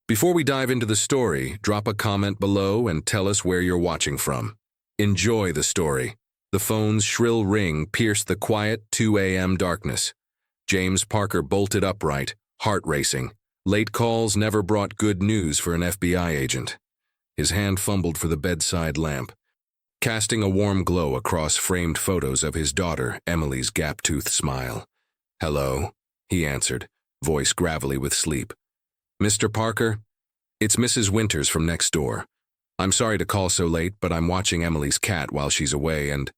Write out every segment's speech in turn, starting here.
Before we dive into the story, drop a comment below and tell us where you're watching from. Enjoy the story. The phone's shrill ring pierced the quiet 2 a.m. darkness. James Parker bolted upright, heart racing. Late calls never brought good news for an FBI agent. His hand fumbled for the bedside lamp, casting a warm glow across framed photos of his daughter, Emily's gap-toothed smile. "Hello," he answered, voice gravelly with sleep. "Mr. Parker? It's Mrs. Winters from next door. I'm sorry to call so late, but I'm watching Emily's cat while she's away and,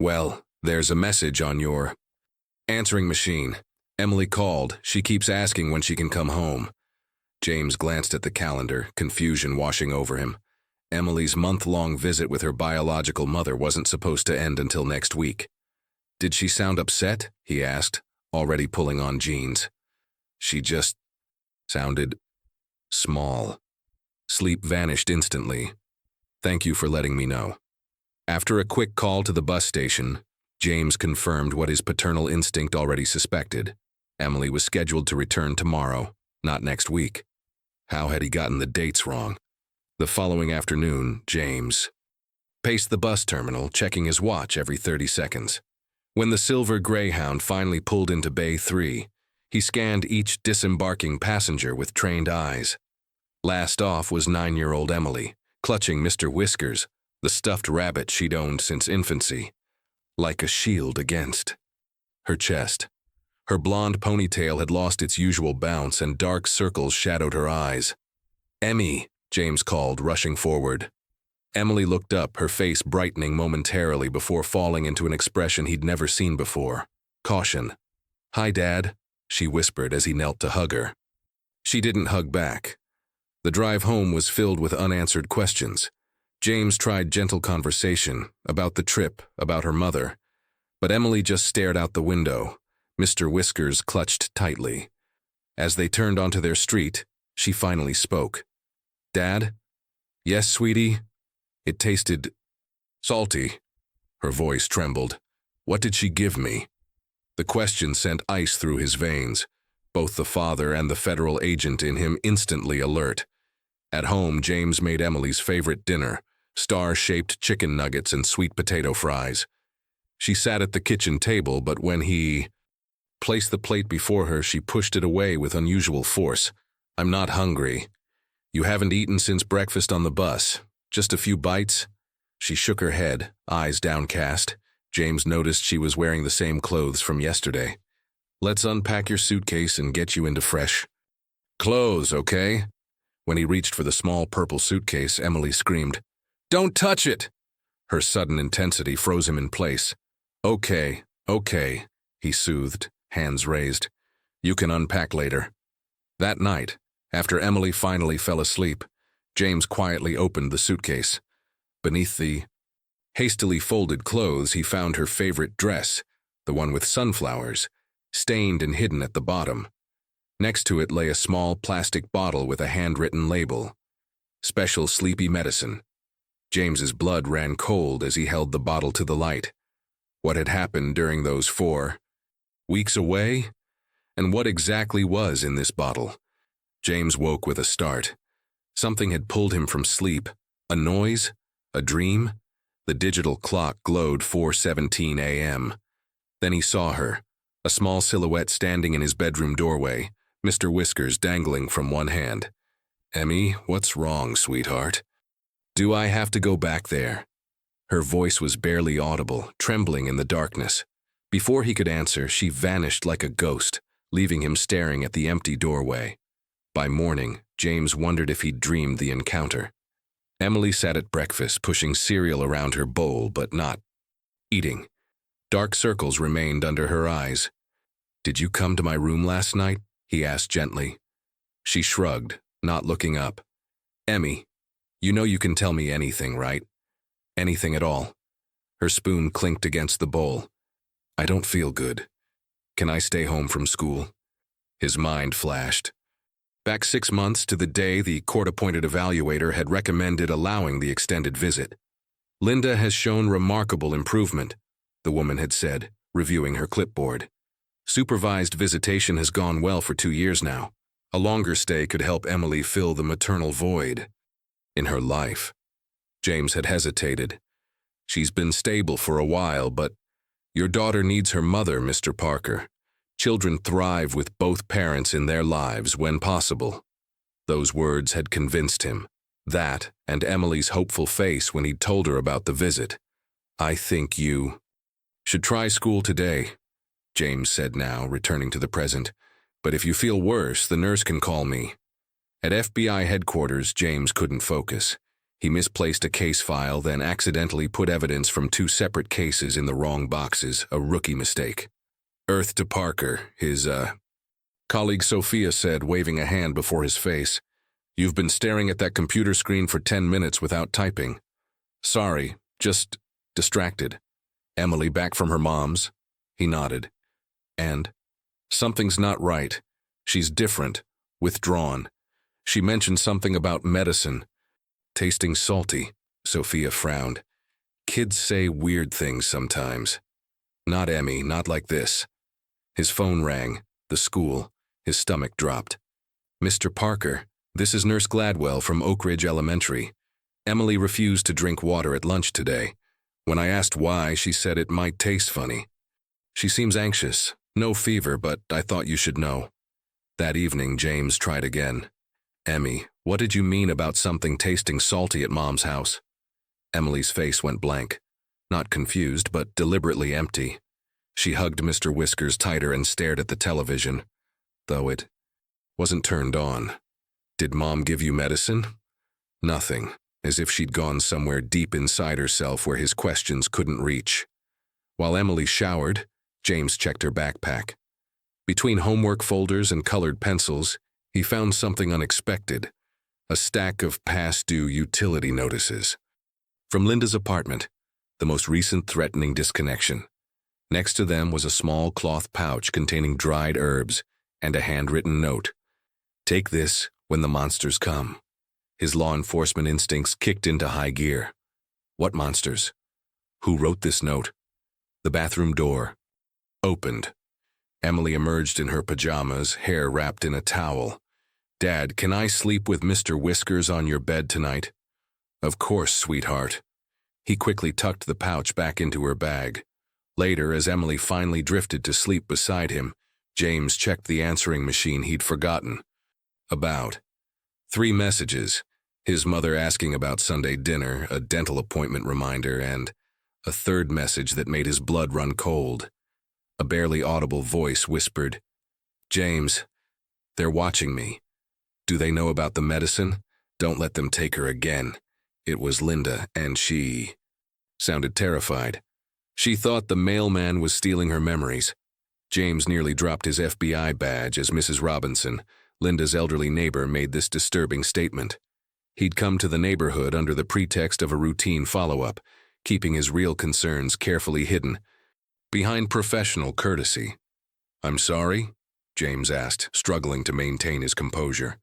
well, there's a message on your answering machine. Emily called. She keeps asking when she can come home." James glanced at the calendar, confusion washing over him. Emily's month-long visit with her biological mother wasn't supposed to end until next week. "Did she sound upset?" he asked, already pulling on jeans. "She just sounded small." Sleep vanished instantly. "Thank you for letting me know." After a quick call to the bus station, James confirmed what his paternal instinct already suspected. Emily was scheduled to return tomorrow, not next week. How had he gotten the dates wrong? The following afternoon, James paced the bus terminal, checking his watch every 30 seconds. When the silver Greyhound finally pulled into Bay 3, he scanned each disembarking passenger with trained eyes. Last off was 9-year-old Emily, clutching Mr. Whiskers, the stuffed rabbit she'd owned since infancy, like a shield against her chest. Her blonde ponytail had lost its usual bounce and dark circles shadowed her eyes. "Emmy," James called, rushing forward. Emily looked up, her face brightening momentarily before falling into an expression he'd never seen before. Caution. "Hi, Dad," she whispered as he knelt to hug her. She didn't hug back. The drive home was filled with unanswered questions. James tried gentle conversation, about the trip, about her mother. But Emily just stared out the window, Mr. Whiskers clutched tightly. As they turned onto their street, she finally spoke. "Dad?" "Yes, sweetie?" It tasted salty. Her voice trembled. "What did she give me?" The question sent ice through his veins, both the father and the federal agent in him instantly alert. At home, James made Emily's favorite dinner, star-shaped chicken nuggets and sweet potato fries. She sat at the kitchen table, but when he placed the plate before her, she pushed it away with unusual force. "I'm not hungry. You haven't eaten since breakfast on the bus. Just a few bites?" She shook her head, eyes downcast. James noticed she was wearing the same clothes from yesterday. "Let's unpack your suitcase and get you into fresh clothes, okay?" When he reached for the small purple suitcase, Emily screamed, "Don't touch it!" Her sudden intensity froze him in place. Okay," he soothed, hands raised. "You can unpack later." That night, after Emily finally fell asleep, James quietly opened the suitcase. Beneath the hastily folded clothes, he found her favorite dress, the one with sunflowers, stained and hidden at the bottom. Next to it lay a small plastic bottle with a handwritten label, "Special Sleepy Medicine." James's blood ran cold as he held the bottle to the light. What had happened during those 4 weeks away? And what exactly was in this bottle? James woke with a start. Something had pulled him from sleep. A noise? A dream? The digital clock glowed 4:17 a.m. Then he saw her, a small silhouette standing in his bedroom doorway, Mr. Whiskers dangling from one hand. "Emmy, what's wrong, sweetheart? Do I have to go back there?" Her voice was barely audible, trembling in the darkness. Before he could answer, she vanished like a ghost, leaving him staring at the empty doorway. By morning, James wondered if he'd dreamed the encounter. Emily sat at breakfast, pushing cereal around her bowl, but not eating. Dark circles remained under her eyes. "Did you come to my room last night?" he asked gently. She shrugged, not looking up. "Emmy, you know you can tell me anything, right? Anything at all." Her spoon clinked against the bowl. "I don't feel good. Can I stay home from school?" His mind flashed. Back 6 months to the day the court-appointed evaluator had recommended allowing the extended visit. "Linda has shown remarkable improvement," the woman had said, reviewing her clipboard. "Supervised visitation has gone well for 2 years now. A longer stay could help Emily fill the maternal void in her life. James had hesitated. She's been stable for a while, but your daughter needs her mother, Mr. Parker. Children thrive with both parents in their lives when possible. Those words had convinced him. That, and Emily's hopeful face when he'd told her about the visit. I think you should try school today, James said now, returning to the present. But if you feel worse, the nurse can call me. At FBI headquarters, James couldn't focus. He misplaced a case file, then accidentally put evidence from 2 separate cases in the wrong boxes, a rookie mistake. Earth to Parker, his, colleague Sophia said, waving a hand before his face. You've been staring at that computer screen for 10 minutes without typing. Sorry, just distracted. Emily back from her mom's? He nodded. And? Something's not right. She's different, withdrawn. She mentioned something about medicine. Tasting salty, Sophia frowned. Kids say weird things sometimes. Not Emmy, not like this. His phone rang, the school. His stomach dropped. Mr. Parker, this is Nurse Gladwell from Oak Ridge Elementary. Emily refused to drink water at lunch today. When I asked why, she said it might taste funny. She seems anxious. No fever, but I thought you should know. That evening, James tried again. Emmy, what did you mean about something tasting salty at Mom's house? Emily's face went blank. Not confused, but deliberately empty. She hugged Mr. Whiskers tighter and stared at the television, though it wasn't turned on. Did Mom give you medicine? Nothing, as if she'd gone somewhere deep inside herself where his questions couldn't reach. While Emily showered, James checked her backpack. Between homework folders and colored pencils, he found something unexpected, a stack of past-due utility notices. From Linda's apartment, the most recent threatening disconnection. Next to them was a small cloth pouch containing dried herbs and a handwritten note. Take this when the monsters come. His law enforcement instincts kicked into high gear. What monsters? Who wrote this note? The bathroom door opened. Emily emerged in her pajamas, hair wrapped in a towel. Dad, can I sleep with Mr. Whiskers on your bed tonight? Of course, sweetheart. He quickly tucked the pouch back into her bag. Later, as Emily finally drifted to sleep beside him, James checked the answering machine he'd forgotten. About 3 messages, his mother asking about Sunday dinner, a dental appointment reminder, and a 3rd message that made his blood run cold. A barely audible voice whispered, James, they're watching me. Do they know about the medicine? Don't let them take her again. It was Linda, and she sounded terrified. She thought the mailman was stealing her memories. James nearly dropped his FBI badge as Mrs. Robinson, Linda's elderly neighbor, made this disturbing statement. He'd come to the neighborhood under the pretext of a routine follow-up, keeping his real concerns carefully hidden, behind professional courtesy. I'm sorry? James asked, struggling to maintain his composure.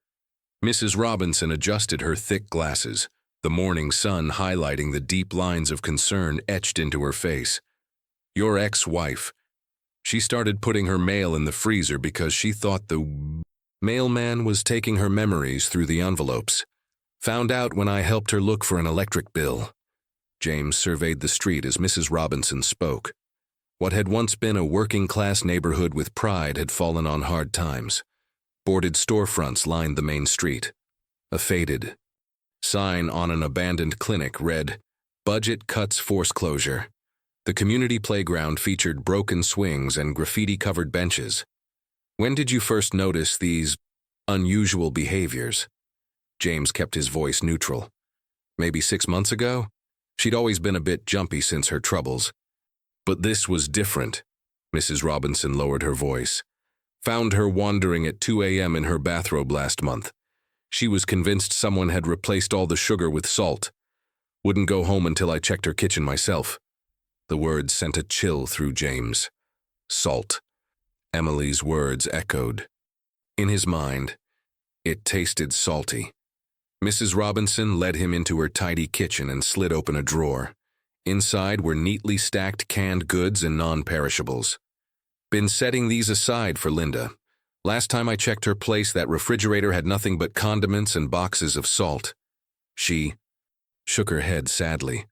Mrs. Robinson adjusted her thick glasses, the morning sun highlighting the deep lines of concern etched into her face. Your ex-wife. She started putting her mail in the freezer because she thought the mailman was taking her memories through the envelopes. Found out when I helped her look for an electric bill. James surveyed the street as Mrs. Robinson spoke. What had once been a working-class neighborhood with pride had fallen on hard times. Boarded storefronts lined the main street. A faded sign on an abandoned clinic read, Budget Cuts Force Closure. The community playground featured broken swings and graffiti-covered benches. When did you first notice these unusual behaviors? James kept his voice neutral. Maybe 6 months ago? She'd always been a bit jumpy since her troubles. But this was different. Mrs. Robinson lowered her voice. Found her wandering at 2 a.m. in her bathrobe last month. She was convinced someone had replaced all the sugar with salt. Wouldn't go home until I checked her kitchen myself. The words sent a chill through James. Salt. Emily's words echoed. In his mind, it tasted salty. Mrs. Robinson led him into her tidy kitchen and slid open a drawer. Inside were neatly stacked canned goods and non-perishables. Been setting these aside for Linda. Last time I checked her place, that refrigerator had nothing but condiments and boxes of salt. She shook her head sadly.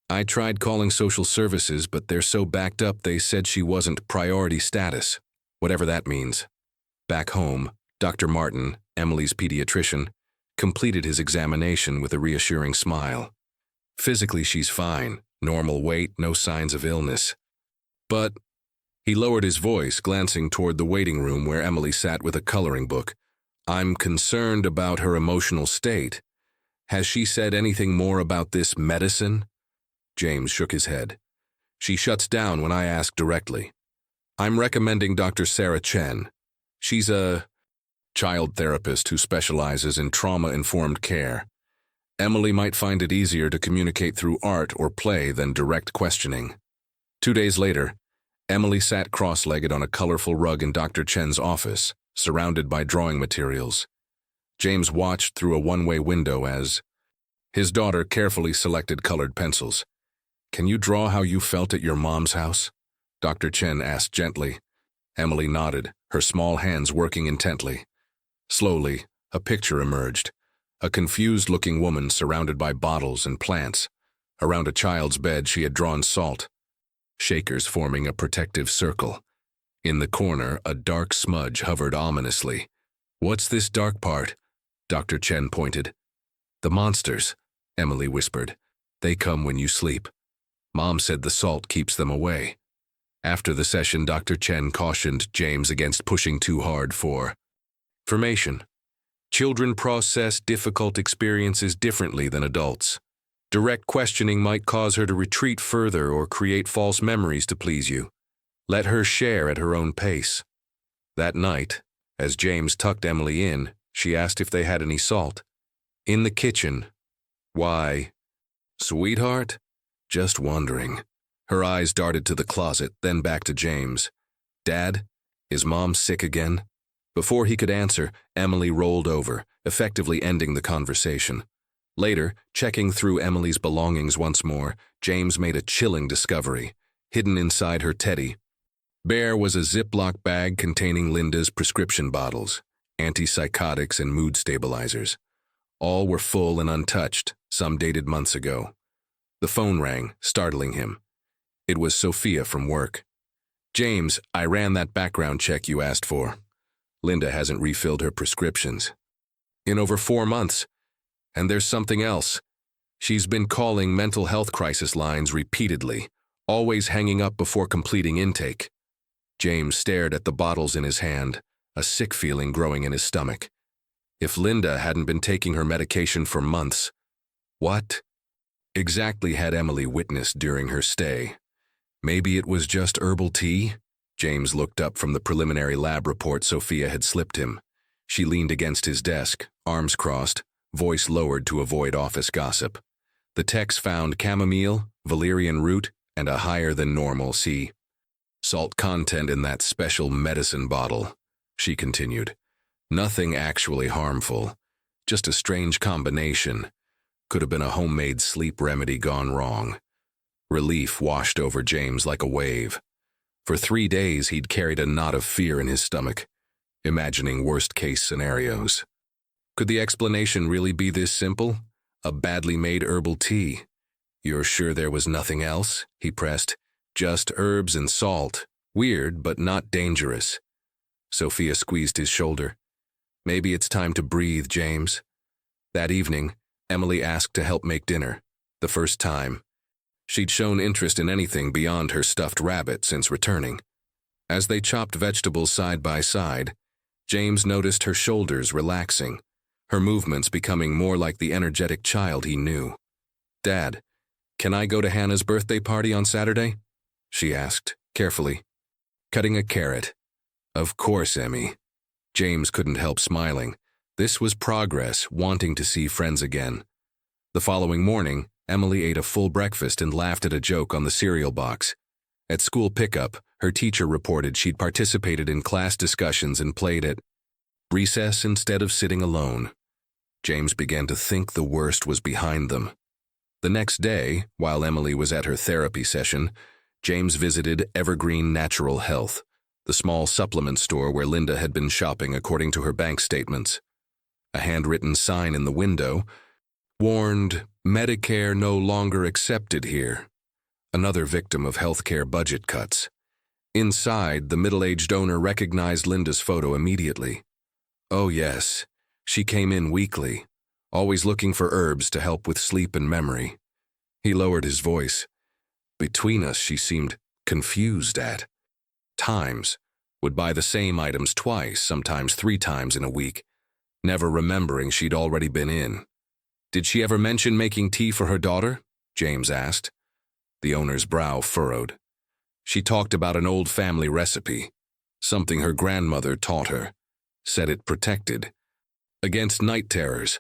I tried calling social services, but they're so backed up they said she wasn't priority status, whatever that means. Back home, Dr. Martin, Emily's pediatrician, completed his examination with a reassuring smile. Physically, she's fine, normal weight, no signs of illness. But he lowered his voice, glancing toward the waiting room where Emily sat with a coloring book. I'm concerned about her emotional state. Has she said anything more about this medicine? James shook his head. She shuts down when I ask directly. I'm recommending Dr. Sarah Chen. She's a child therapist who specializes in trauma-informed care. Emily might find it easier to communicate through art or play than direct questioning. 2 days later, Emily sat cross-legged on a colorful rug in Dr. Chen's office, surrounded by drawing materials. James watched through a one-way window as his daughter carefully selected colored pencils. Can you draw how you felt at your mom's house? Dr. Chen asked gently. Emily nodded, her small hands working intently. Slowly, a picture emerged. A confused-looking woman surrounded by bottles and plants. Around a child's bed, she had drawn salt, shakers forming a protective circle. In the corner, a dark smudge hovered ominously. What's this dark part? Dr. Chen pointed. The monsters, Emily whispered. They come when you sleep. Mom said the salt keeps them away. After the session, Dr. Chen cautioned James against pushing too hard for information. Children process difficult experiences differently than adults. Direct questioning might cause her to retreat further or create false memories to please you. Let her share at her own pace. That night, as James tucked Emily in, she asked if they had any salt. In the kitchen. Why? Sweetheart? Just wondering. Her eyes darted to the closet, then back to James. Dad, is Mom sick again? Before he could answer, Emily rolled over, effectively ending the conversation. Later, checking through Emily's belongings once more, James made a chilling discovery. Hidden inside her teddy bear was a Ziploc bag containing Linda's prescription bottles, antipsychotics and mood stabilizers. All were full and untouched, some dated months ago. The phone rang, startling him. It was Sophia from work. James, I ran that background check you asked for. Linda hasn't refilled her prescriptions in over 4 months. And there's something else. She's been calling mental health crisis lines repeatedly, always hanging up before completing intake. James stared at the bottles in his hand, a sick feeling growing in his stomach. If Linda hadn't been taking her medication for months, what exactly had Emily witnessed during her stay? Maybe it was just herbal tea? James looked up from the preliminary lab report Sophia had slipped him. She leaned against his desk, arms crossed, voice lowered to avoid office gossip. The techs found chamomile, valerian root, and a higher-than-normal sea salt content in that special medicine bottle, she continued. Nothing actually harmful, just a strange combination. Could have been a homemade sleep remedy gone wrong. Relief washed over James like a wave. For 3 days, he'd carried a knot of fear in his stomach, imagining worst-case scenarios. Could the explanation really be this simple? A badly made herbal tea. You're sure there was nothing else? He pressed. Just herbs and salt. Weird, but not dangerous. Sophia squeezed his shoulder. Maybe it's time to breathe, James. That evening, Emily asked to help make dinner. The first time. She'd shown interest in anything beyond her stuffed rabbit since returning. As they chopped vegetables side by side, James noticed her shoulders relaxing, her movements becoming more like the energetic child he knew. Dad, can I go to Hannah's birthday party on Saturday? She asked, carefully. Cutting a carrot. Of course, Emmy. James couldn't help smiling. This was progress, wanting to see friends again. The following morning, Emily ate a full breakfast and laughed at a joke on the cereal box. At school pickup, her teacher reported she'd participated in class discussions and played at recess instead of sitting alone. James began to think the worst was behind them. The next day, while Emily was at her therapy session, James visited Evergreen Natural Health, the small supplement store where Linda had been shopping according to her bank statements. A handwritten sign in the window warned, "Medicare no longer accepted here." Another victim of healthcare budget cuts. Inside, the middle-aged owner recognized Linda's photo immediately. Oh yes, she came in weekly, always looking for herbs to help with sleep and memory. He lowered his voice. Between us, she seemed confused at times, would buy the same items twice, sometimes 3 times in a week, never remembering she'd already been in. Did she ever mention making tea for her daughter? James asked. The owner's brow furrowed. She talked about an old family recipe, something her grandmother taught her, said it protected against night terrors.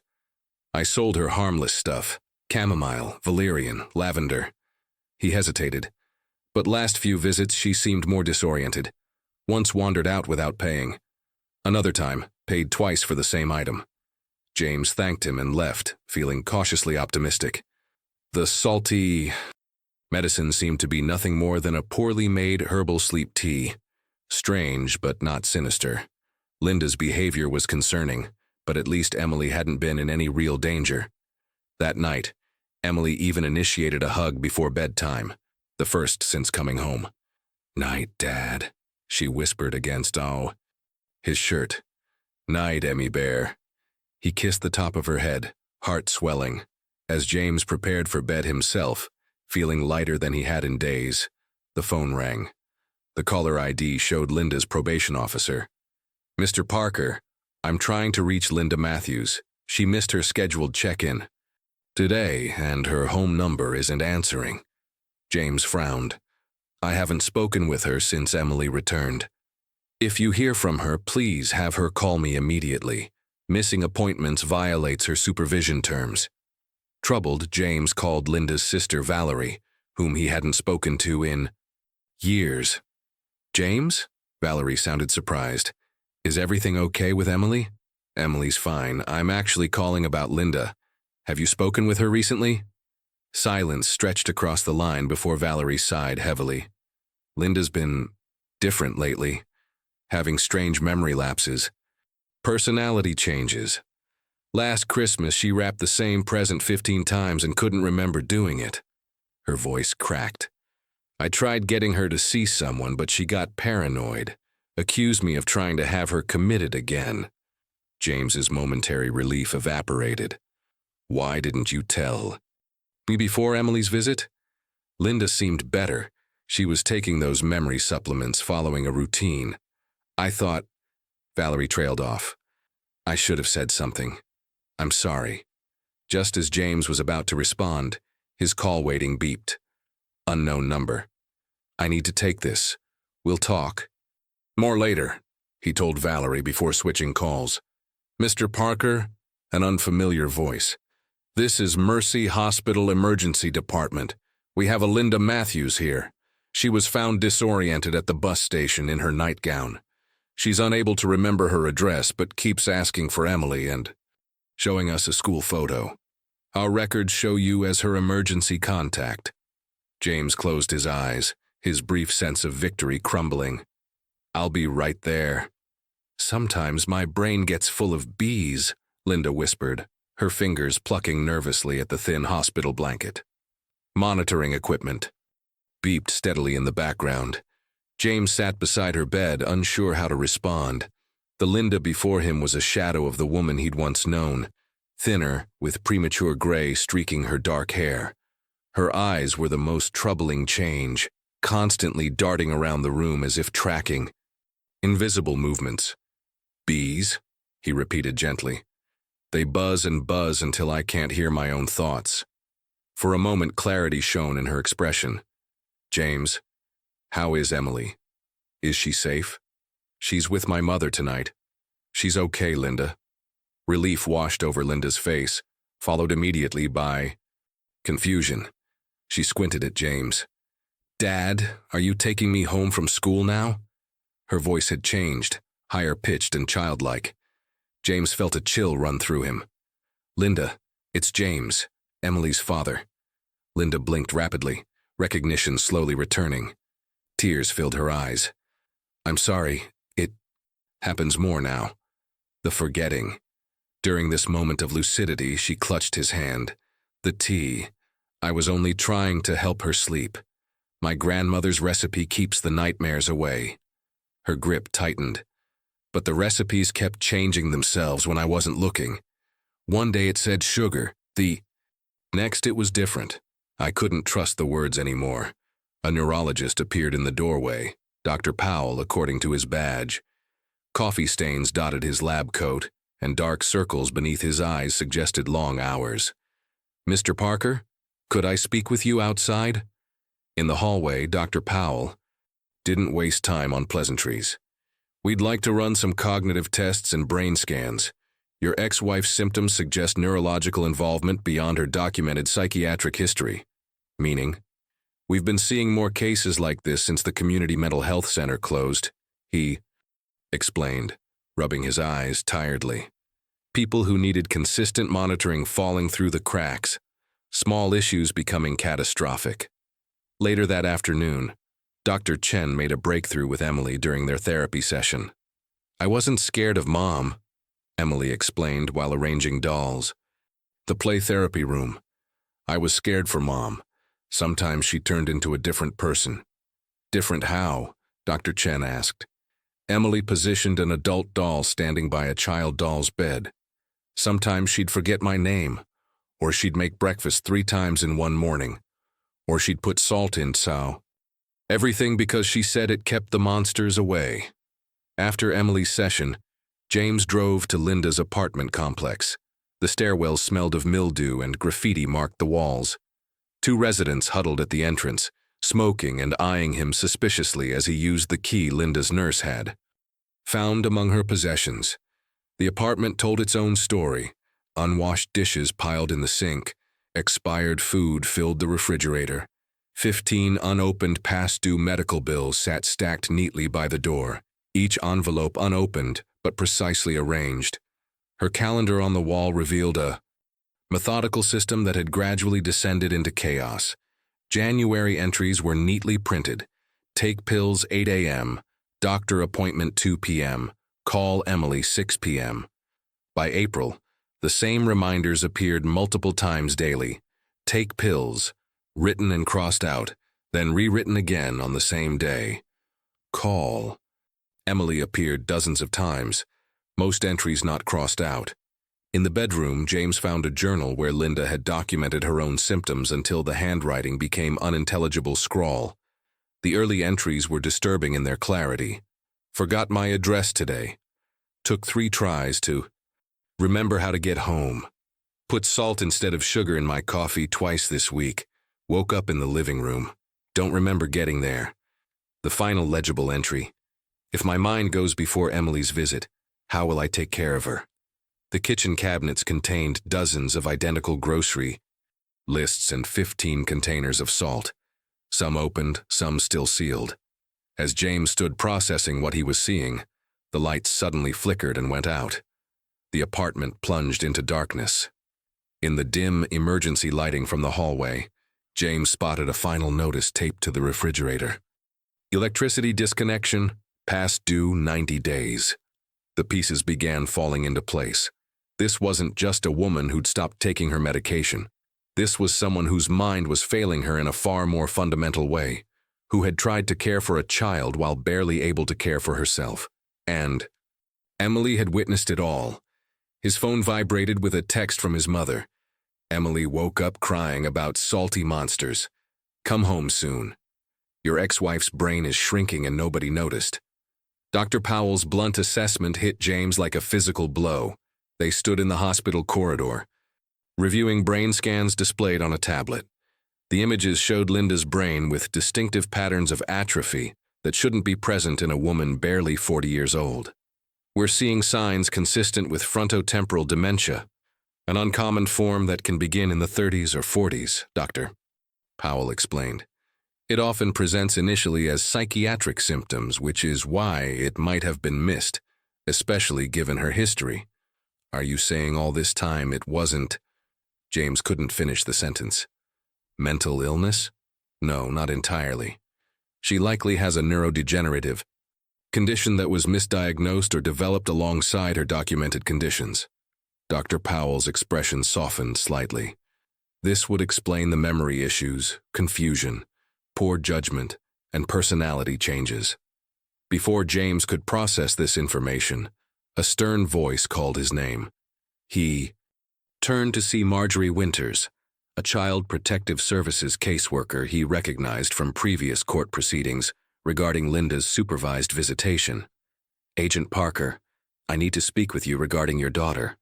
I sold her harmless stuff, chamomile, valerian, lavender. He hesitated, but last few visits she seemed more disoriented. Once wandered out without paying. Another time, paid twice for the same item. James thanked him and left, feeling cautiously optimistic. The salty medicine seemed to be nothing more than a poorly made herbal sleep tea. Strange, but not sinister. Linda's behavior was concerning, but at least Emily hadn't been in any real danger. That night, Emily even initiated a hug before bedtime, the first since coming home. "Night, Dad," she whispered against his shirt. "Night, Emmy Bear." He kissed the top of her head, heart swelling. As James prepared for bed himself, feeling lighter than he had in days, the phone rang. The caller ID showed Linda's probation officer. "Mr. Parker, I'm trying to reach Linda Matthews. She missed her scheduled check-in today, and her home number isn't answering." James frowned. "I haven't spoken with her since Emily returned. If you hear from her, please have her call me immediately. Missing appointments violates her supervision terms." Troubled, James called Linda's sister Valerie, whom he hadn't spoken to in years. "James?" Valerie sounded surprised. "Is everything okay with Emily?" "Emily's fine. I'm actually calling about Linda. Have you spoken with her recently?" Silence stretched across the line before Valerie sighed heavily. "Linda's been different lately, having strange memory lapses. Personality changes. Last Christmas, she wrapped the same present 15 times and couldn't remember doing it." Her voice cracked. "I tried getting her to see someone, but she got paranoid, accused me of trying to have her committed again." James's momentary relief evaporated. "Why didn't you tell me before Emily's visit?" Linda seemed better. She was taking those memory supplements, following a routine. "I thought—" Valerie trailed off. "I should have said something. I'm sorry." Just as James was about to respond, his call waiting beeped. Unknown number. "I need to take this. We'll talk more later," he told Valerie before switching calls. "Mr. Parker?" An unfamiliar voice. "This is Mercy Hospital Emergency Department. We have a Linda Matthews here. She was found disoriented at the bus station in her nightgown. She's unable to remember her address but keeps asking for Emily and showing us a school photo. Our records show you as her emergency contact." James closed his eyes, his brief sense of victory crumbling. "I'll be right there." "Sometimes my brain gets full of bees," Linda whispered, her fingers plucking nervously at the thin hospital blanket. Monitoring equipment beeped steadily in the background. James sat beside her bed, unsure how to respond. The Linda before him was a shadow of the woman he'd once known, thinner, with premature gray streaking her dark hair. Her eyes were the most troubling change, constantly darting around the room as if tracking invisible movements. "Bees?" he repeated gently. "They buzz and buzz until I can't hear my own thoughts." For a moment, clarity shone in her expression. "James, how is Emily? Is she safe?" "She's with my mother tonight. She's okay, Linda." Relief washed over Linda's face, followed immediately by confusion. She squinted at James. "Dad, are you taking me home from school now?" Her voice had changed, higher-pitched and childlike. James felt a chill run through him. "Linda, it's James, Emily's father." Linda blinked rapidly, recognition slowly returning. Tears filled her eyes. I'm sorry, it happens more now. The forgetting. During this moment of lucidity, she clutched his hand. The tea. I was only trying to help her sleep. My grandmother's recipe keeps the nightmares away. Her grip tightened. But the recipes kept changing themselves when I wasn't looking. One day it said sugar, next it was different. I couldn't trust the words anymore. A neurologist appeared in the doorway, Dr. Powell according to his badge. Coffee stains dotted his lab coat, and dark circles beneath his eyes suggested long hours. Mr. Parker, could I speak with you outside? In the hallway, Dr. Powell didn't waste time on pleasantries. We'd like to run some cognitive tests and brain scans. Your ex-wife's symptoms suggest neurological involvement beyond her documented psychiatric history. Meaning? We've been seeing more cases like this since the community mental health center closed, he explained, rubbing his eyes tiredly. People who needed consistent monitoring falling through the cracks, small issues becoming catastrophic. Later that afternoon, Dr. Chen made a breakthrough with Emily during their therapy session. I wasn't scared of Mom, Emily explained while arranging dolls. The play therapy room. I was scared for Mom. Sometimes she turned into a different person. Different how? Dr. Chen asked. Emily positioned an adult doll standing by a child doll's bed. Sometimes she'd forget my name, or she'd make breakfast 3 times in one morning, or she'd put salt in Cao. Everything because she said it kept the monsters away. After Emily's session, James drove to Linda's apartment complex. The stairwell smelled of mildew and graffiti marked the walls. 2 residents huddled at the entrance, smoking and eyeing him suspiciously as he used the key Linda's nurse had. Found among her possessions. The apartment told its own story. Unwashed dishes piled in the sink. Expired food filled the refrigerator. 15 unopened past-due medical bills sat stacked neatly by the door, each envelope unopened but precisely arranged. Her calendar on the wall revealed a methodical system that had gradually descended into chaos. January entries were neatly printed. Take pills 8 a.m., doctor appointment 2 p.m., call Emily 6 p.m. By April, the same reminders appeared multiple times daily. Take pills, written and crossed out, then rewritten again on the same day. Call. Emily appeared dozens of times, most entries not crossed out. In the bedroom, James found a journal where Linda had documented her own symptoms until the handwriting became unintelligible scrawl. The early entries were disturbing in their clarity. Forgot my address today. Took 3 tries to remember how to get home. Put salt instead of sugar in my coffee twice this week. Woke up in the living room. Don't remember getting there. The final legible entry. If my mind goes before Emily's visit, how will I take care of her? The kitchen cabinets contained dozens of identical grocery lists and 15 containers of salt. Some opened, some still sealed. As James stood processing what he was seeing, the lights suddenly flickered and went out. The apartment plunged into darkness. In the dim emergency lighting from the hallway, James spotted a final notice taped to the refrigerator. Electricity disconnection, past due 90 days. The pieces began falling into place. This wasn't just a woman who'd stopped taking her medication. This was someone whose mind was failing her in a far more fundamental way, who had tried to care for a child while barely able to care for herself. And Emily had witnessed it all. His phone vibrated with a text from his mother. Emily woke up crying about salty monsters. Come home soon. Your ex-wife's brain is shrinking and nobody noticed. Dr. Powell's blunt assessment hit James like a physical blow. They stood in the hospital corridor, reviewing brain scans displayed on a tablet. The images showed Linda's brain with distinctive patterns of atrophy that shouldn't be present in a woman barely 40 years old. We're seeing signs consistent with frontotemporal dementia, an uncommon form that can begin in the 30s or 40s, Dr. Powell explained. It often presents initially as psychiatric symptoms, which is why it might have been missed, especially given her history. Are you saying all this time it wasn't? James couldn't finish the sentence. Mental illness? No, not entirely. She likely has a neurodegenerative condition that was misdiagnosed or developed alongside her documented conditions. Dr. Powell's expression softened slightly. This would explain the memory issues, confusion, poor judgment, and personality changes. Before James could process this information, a stern voice called his name. He turned to see Marjorie Winters, a Child Protective Services caseworker he recognized from previous court proceedings regarding Linda's supervised visitation. "Agent Parker, I need to speak with you regarding your daughter."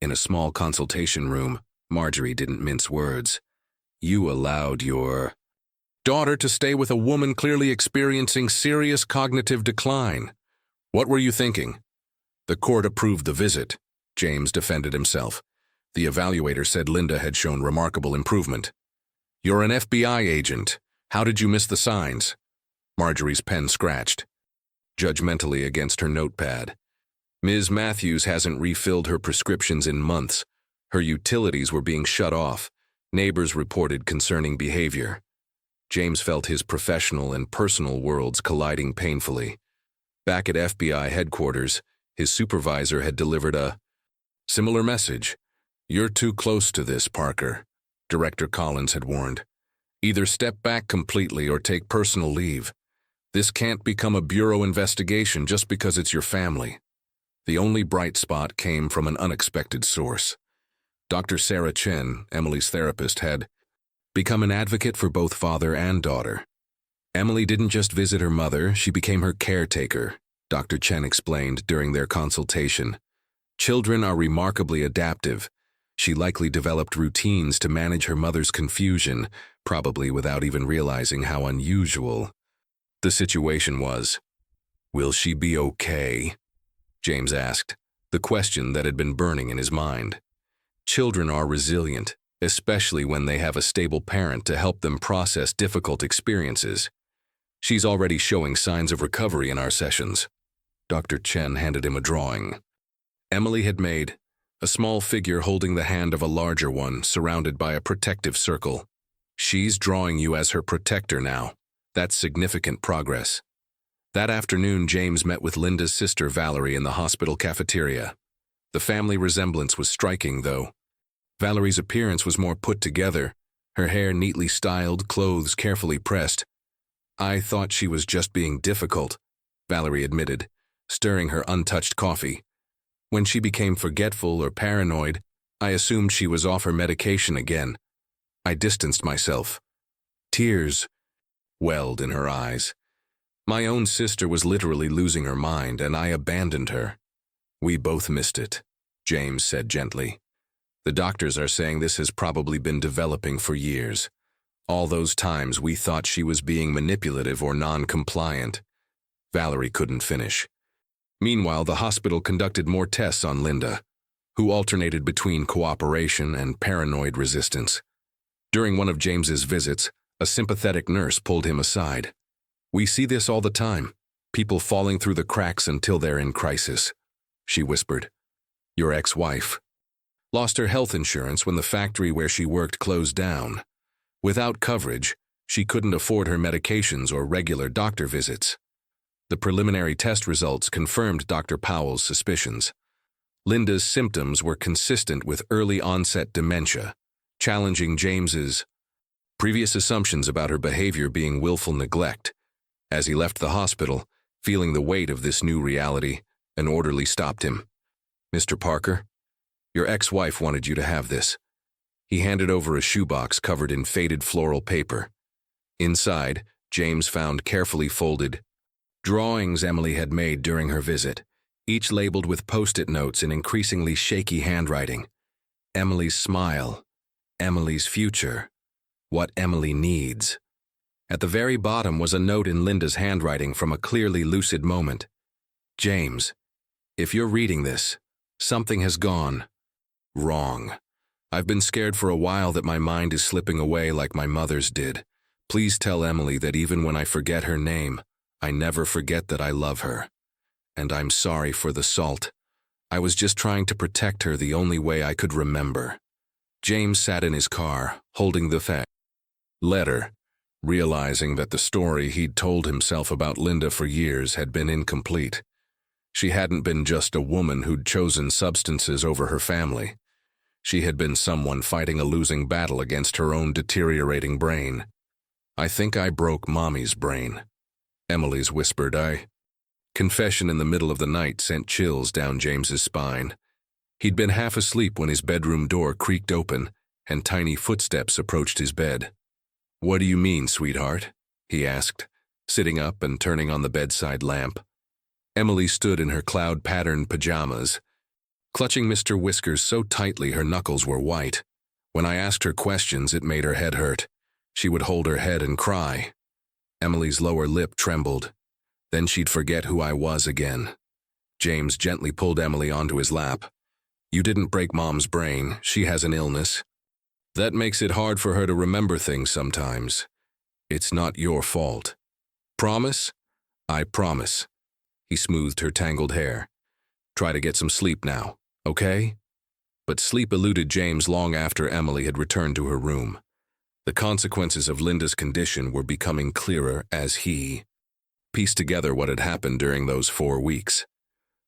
In a small consultation room, Marjorie didn't mince words. "You allowed your daughter to stay with a woman clearly experiencing serious cognitive decline. What were you thinking?" "The court approved the visit," James defended himself. "The evaluator said Linda had shown remarkable improvement." "You're an FBI agent. How did you miss the signs?" Marjorie's pen scratched judgmentally against her notepad. "Ms. Matthews hasn't refilled her prescriptions in months. Her utilities were being shut off. Neighbors reported concerning behavior." James felt his professional and personal worlds colliding painfully. Back at FBI headquarters, his supervisor had delivered a similar message. "You're too close to this, Parker," Director Collins had warned. "Either step back completely or take personal leave. This can't become a bureau investigation just because it's your family." The only bright spot came from an unexpected source. Dr. Sarah Chen, Emily's therapist, had become an advocate for both father and daughter. Emily didn't just visit her mother, she became her caretaker, Dr. Chen explained during their consultation. "Children are remarkably adaptive. She likely developed routines to manage her mother's confusion, probably without even realizing how unusual the situation was." "Will she be okay?" James asked, the question that had been burning in his mind. Children are resilient, especially when they have a stable parent to help them process difficult experiences. "She's already showing signs of recovery in our sessions." Dr. Chen handed him a drawing. Emily had made a small figure holding the hand of a larger one, surrounded by a protective circle. "She's drawing you as her protector now. That's significant progress." That afternoon, James met with Linda's sister Valerie in the hospital cafeteria. The family resemblance was striking, though. Valerie's appearance was more put together, her hair neatly styled, clothes carefully pressed. "I thought she was just being difficult," Valerie admitted, stirring her untouched coffee. "When she became forgetful or paranoid, I assumed she was off her medication again. I distanced myself." Tears welled in her eyes. "My own sister was literally losing her mind, and I abandoned her." "We both missed it," James said gently. "The doctors are saying this has probably been developing for years. All those times we thought she was being manipulative or non-compliant." Valerie couldn't finish. Meanwhile, the hospital conducted more tests on Linda, who alternated between cooperation and paranoid resistance. During one of James's visits, a sympathetic nurse pulled him aside. "We see this all the time, people falling through the cracks until they're in crisis," she whispered. "Your ex-wife lost her health insurance when the factory where she worked closed down. Without coverage, she couldn't afford her medications or regular doctor visits." The preliminary test results confirmed Dr. Powell's suspicions. Linda's symptoms were consistent with early-onset dementia, challenging James's previous assumptions about her behavior being willful neglect. As he left the hospital, feeling the weight of this new reality, an orderly stopped him. "Mr. Parker, your ex-wife wanted you to have this." He handed over a shoebox covered in faded floral paper. Inside, James found carefully folded drawings Emily had made during her visit, each labeled with post-it notes in increasingly shaky handwriting. Emily's smile, Emily's future, what Emily needs. At the very bottom was a note in Linda's handwriting from a clearly lucid moment. "James, if you're reading this, something has gone wrong. I've been scared for a while that my mind is slipping away like my mother's did. Please tell Emily that even when I forget her name, I never forget that I love her. And I'm sorry for the salt. I was just trying to protect her the only way I could remember." James sat in his car, holding the letter, realizing that the story he'd told himself about Linda for years had been incomplete. She hadn't been just a woman who'd chosen substances over her family. She had been someone fighting a losing battle against her own deteriorating brain. "I think I broke Mommy's brain," Emily's whispered. Confession in the middle of the night sent chills down James's spine. He'd been half asleep when his bedroom door creaked open and tiny footsteps approached his bed. "What do you mean, sweetheart?" he asked, sitting up and turning on the bedside lamp. Emily stood in her cloud-patterned pajamas, clutching Mr. Whiskers so tightly her knuckles were white. When I asked her questions, it made her head hurt. She would hold her head and cry. Emily's lower lip trembled. Then she'd forget who I was again. James gently pulled Emily onto his lap. "You didn't break Mom's brain. She has an illness. That makes it hard for her to remember things sometimes. It's not your fault. Promise?" "I promise." He smoothed her tangled hair. "Try to get some sleep now, okay?" But sleep eluded James long after Emily had returned to her room. The consequences of Linda's condition were becoming clearer as he pieced together what had happened during those 4 weeks.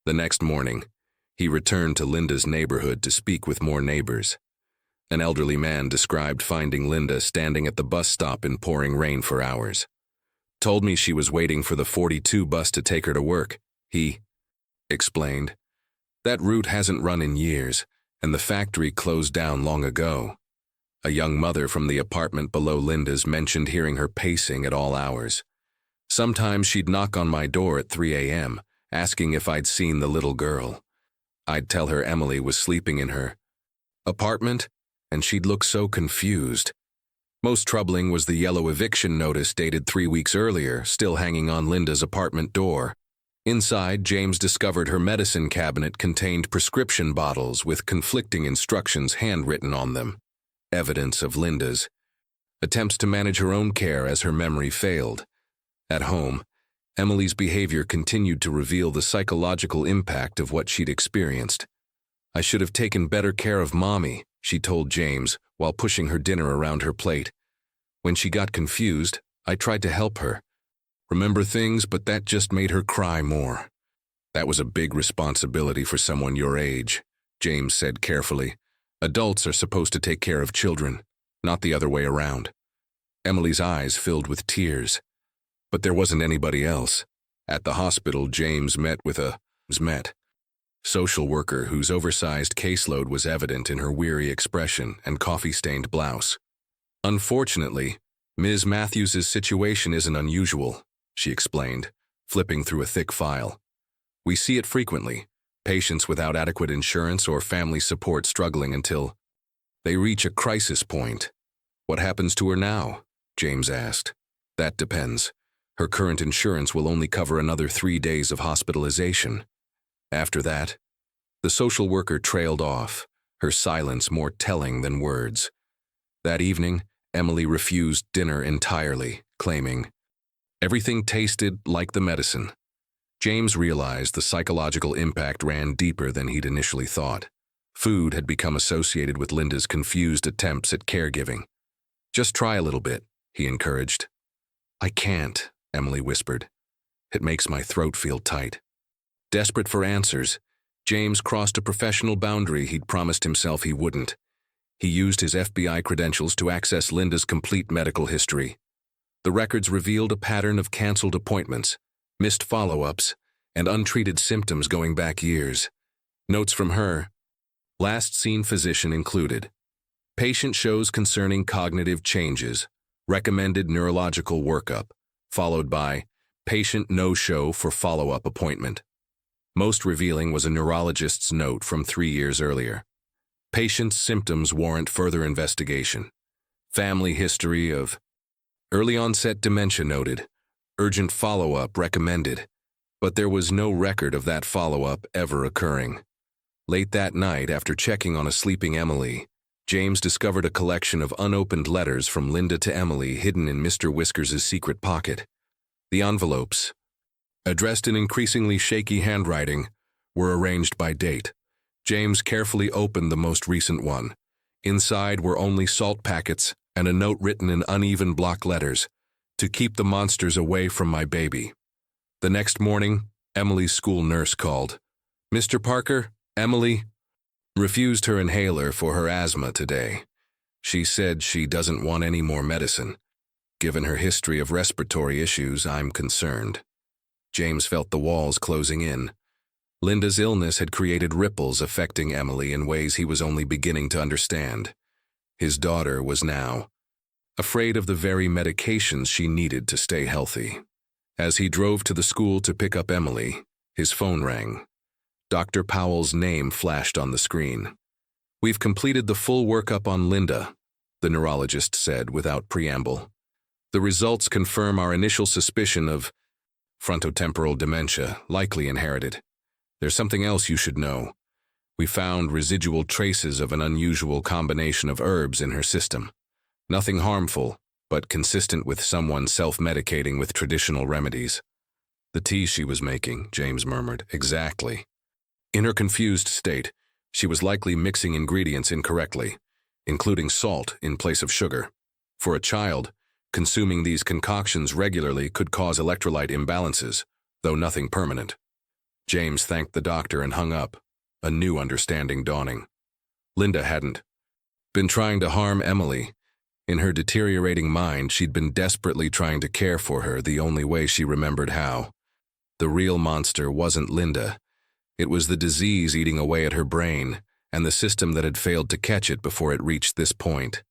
The next morning, he returned to Linda's neighborhood to speak with more neighbors. An elderly man described finding Linda standing at the bus stop in pouring rain for hours. "Told me she was waiting for the 42 bus to take her to work," he explained. "That route hasn't run in years, and the factory closed down long ago." A young mother from the apartment below Linda's mentioned hearing her pacing at all hours. "Sometimes she'd knock on my door at 3 a.m., asking if I'd seen the little girl. I'd tell her Emily was sleeping in her apartment, and she'd look so confused." Most troubling was the yellow eviction notice dated 3 weeks earlier, still hanging on Linda's apartment door. Inside, James discovered her medicine cabinet contained prescription bottles with conflicting instructions handwritten on them. Evidence of Linda's attempts to manage her own care as her memory failed. At home, Emily's behavior continued to reveal the psychological impact of what she'd experienced. "I should have taken better care of Mommy," she told James while pushing her dinner around her plate. "When she got confused, I tried to help her remember things, but that just made her cry more." "That was a big responsibility for someone your age," James said carefully. "Adults are supposed to take care of children, not the other way around." Emily's eyes filled with tears. But there wasn't anybody else. At the hospital, James met with a social worker whose oversized caseload was evident in her weary expression and coffee-stained blouse. "Unfortunately, Ms. Matthews's situation isn't unusual," she explained, flipping through a thick file. "We see it frequently, patients without adequate insurance or family support struggling until they reach a crisis point." "What happens to her now?" James asked. "That depends. Her current insurance will only cover another 3 days of hospitalization. After that," the social worker trailed off, her silence more telling than words. That evening, Emily refused dinner entirely, claiming, "Everything tasted like the medicine." James realized the psychological impact ran deeper than he'd initially thought. Food had become associated with Linda's confused attempts at caregiving. "Just try a little bit," he encouraged. "I can't," Emily whispered. "It makes my throat feel tight." Desperate for answers, James crossed a professional boundary he'd promised himself he wouldn't. He used his FBI credentials to access Linda's complete medical history. The records revealed a pattern of canceled appointments, missed follow-ups, and untreated symptoms going back years. Notes from her: last seen physician included. Patient shows concerning cognitive changes. Recommended neurological workup, followed by patient no-show for follow-up appointment. Most revealing was a neurologist's note from 3 years earlier. Patient's symptoms warrant further investigation. Family history of early-onset dementia noted. Urgent follow-up recommended. But there was no record of that follow-up ever occurring. Late that night, after checking on a sleeping Emily, James discovered a collection of unopened letters from Linda to Emily hidden in Mr. Whiskers' secret pocket. The envelopes, addressed in increasingly shaky handwriting, were arranged by date. James carefully opened the most recent one. Inside were only salt packets and a note written in uneven block letters. to keep the monsters away from my baby. The next morning, Emily's school nurse called. Mr. Parker, Emily refused her inhaler for her asthma today. She said she doesn't want any more medicine. Given her history of respiratory issues, I'm concerned. James felt the walls closing in. Linda's illness had created ripples affecting Emily in ways he was only beginning to understand. His daughter was now afraid of the very medications she needed to stay healthy. As he drove to the school to pick up Emily, his phone rang. Dr. Powell's name flashed on the screen. We've completed the full workup on Linda, the neurologist said without preamble. The results confirm our initial suspicion of frontotemporal dementia, likely inherited. There's something else you should know. We found residual traces of an unusual combination of herbs in her system. Nothing harmful, but consistent with someone self-medicating with traditional remedies. The tea she was making, James murmured. Exactly. In her confused state, she was likely mixing ingredients incorrectly, including salt in place of sugar. For a child, consuming these concoctions regularly could cause electrolyte imbalances, though nothing permanent. James thanked the doctor and hung up, a new understanding dawning. Linda hadn't been trying to harm Emily. In her deteriorating mind, she'd been desperately trying to care for her the only way she remembered how. The real monster wasn't Linda. It was the disease eating away at her brain, and the system that had failed to catch it before it reached this point.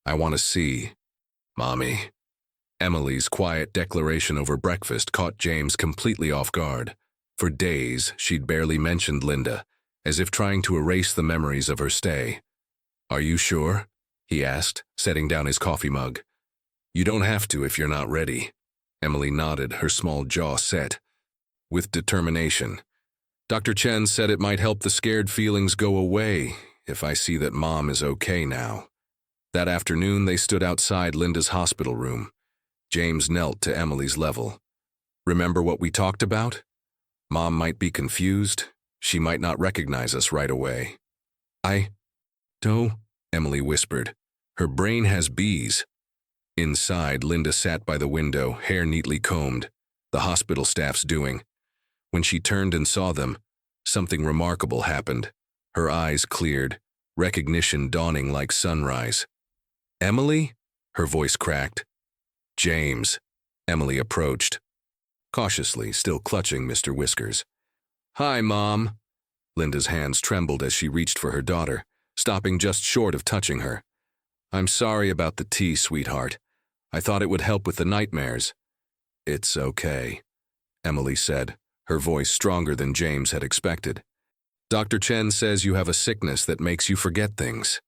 I want to see, Mommy. Emily's quiet declaration over breakfast caught James completely off guard. For days, she'd barely mentioned Linda, as if trying to erase the memories of her stay. Are you sure? He asked, setting down his coffee mug. You don't have to if you're not ready. Emily nodded, her small jaw set. With determination. Dr. Chen said it might help the scared feelings go away if I see that Mom is okay now. That afternoon, they stood outside Linda's hospital room. James knelt to Emily's level. Remember what we talked about? Mom might be confused. She might not recognize us right away. Emily whispered. Her brain has bees. Inside, Linda sat by the window, hair neatly combed, the hospital staff's doing. When she turned and saw them, something remarkable happened. Her eyes cleared, recognition dawning like sunrise. Emily? Her voice cracked. James. Emily approached. Cautiously, still clutching Mr. Whiskers. Hi, Mom. Linda's hands trembled as she reached for her daughter, stopping just short of touching her. I'm sorry about the tea, sweetheart. I thought it would help with the nightmares. It's okay, Emily said, her voice stronger than James had expected. Dr. Chen says you have a sickness that makes you forget things.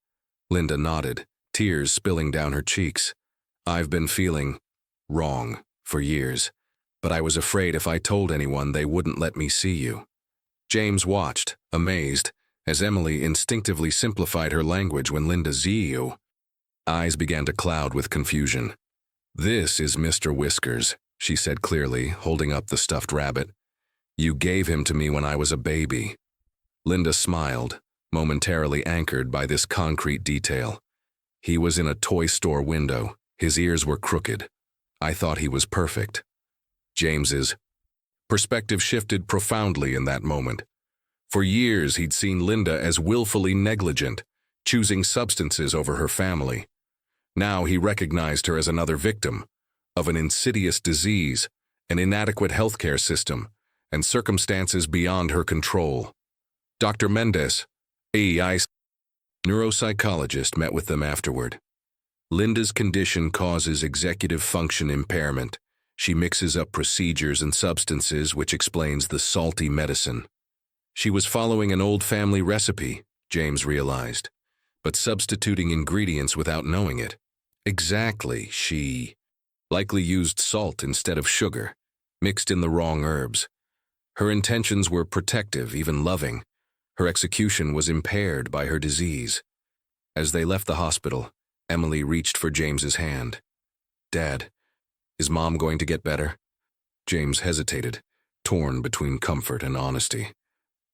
Linda nodded, tears spilling down her cheeks. I've been feeling wrong for years, but I was afraid if I told anyone they wouldn't let me see you. James watched, amazed, as Emily instinctively simplified her language when Linda "you." Eyes began to cloud with confusion. This is Mr. Whiskers, she said clearly, holding up the stuffed rabbit. You gave him to me when I was a baby. Linda smiled, momentarily anchored by this concrete detail. He was in a toy store window. His ears were crooked. I thought he was perfect. James's perspective shifted profoundly in that moment. For years, he'd seen Linda as willfully negligent, choosing substances over her family. Now he recognized her as another victim of an insidious disease, an inadequate healthcare system, and circumstances beyond her control. Dr. Mendez, a neuropsychologist, met with them afterward. Linda's condition causes executive function impairment. She mixes up procedures and substances, which explains the salty medicine. She was following an old family recipe, James realized, but substituting ingredients without knowing it. Exactly, she likely used salt instead of sugar, mixed in the wrong herbs. Her intentions were protective, even loving. Her execution was impaired by her disease. As they left the hospital, Emily reached for James's hand. Dad, is Mom going to get better? James hesitated, torn between comfort and honesty.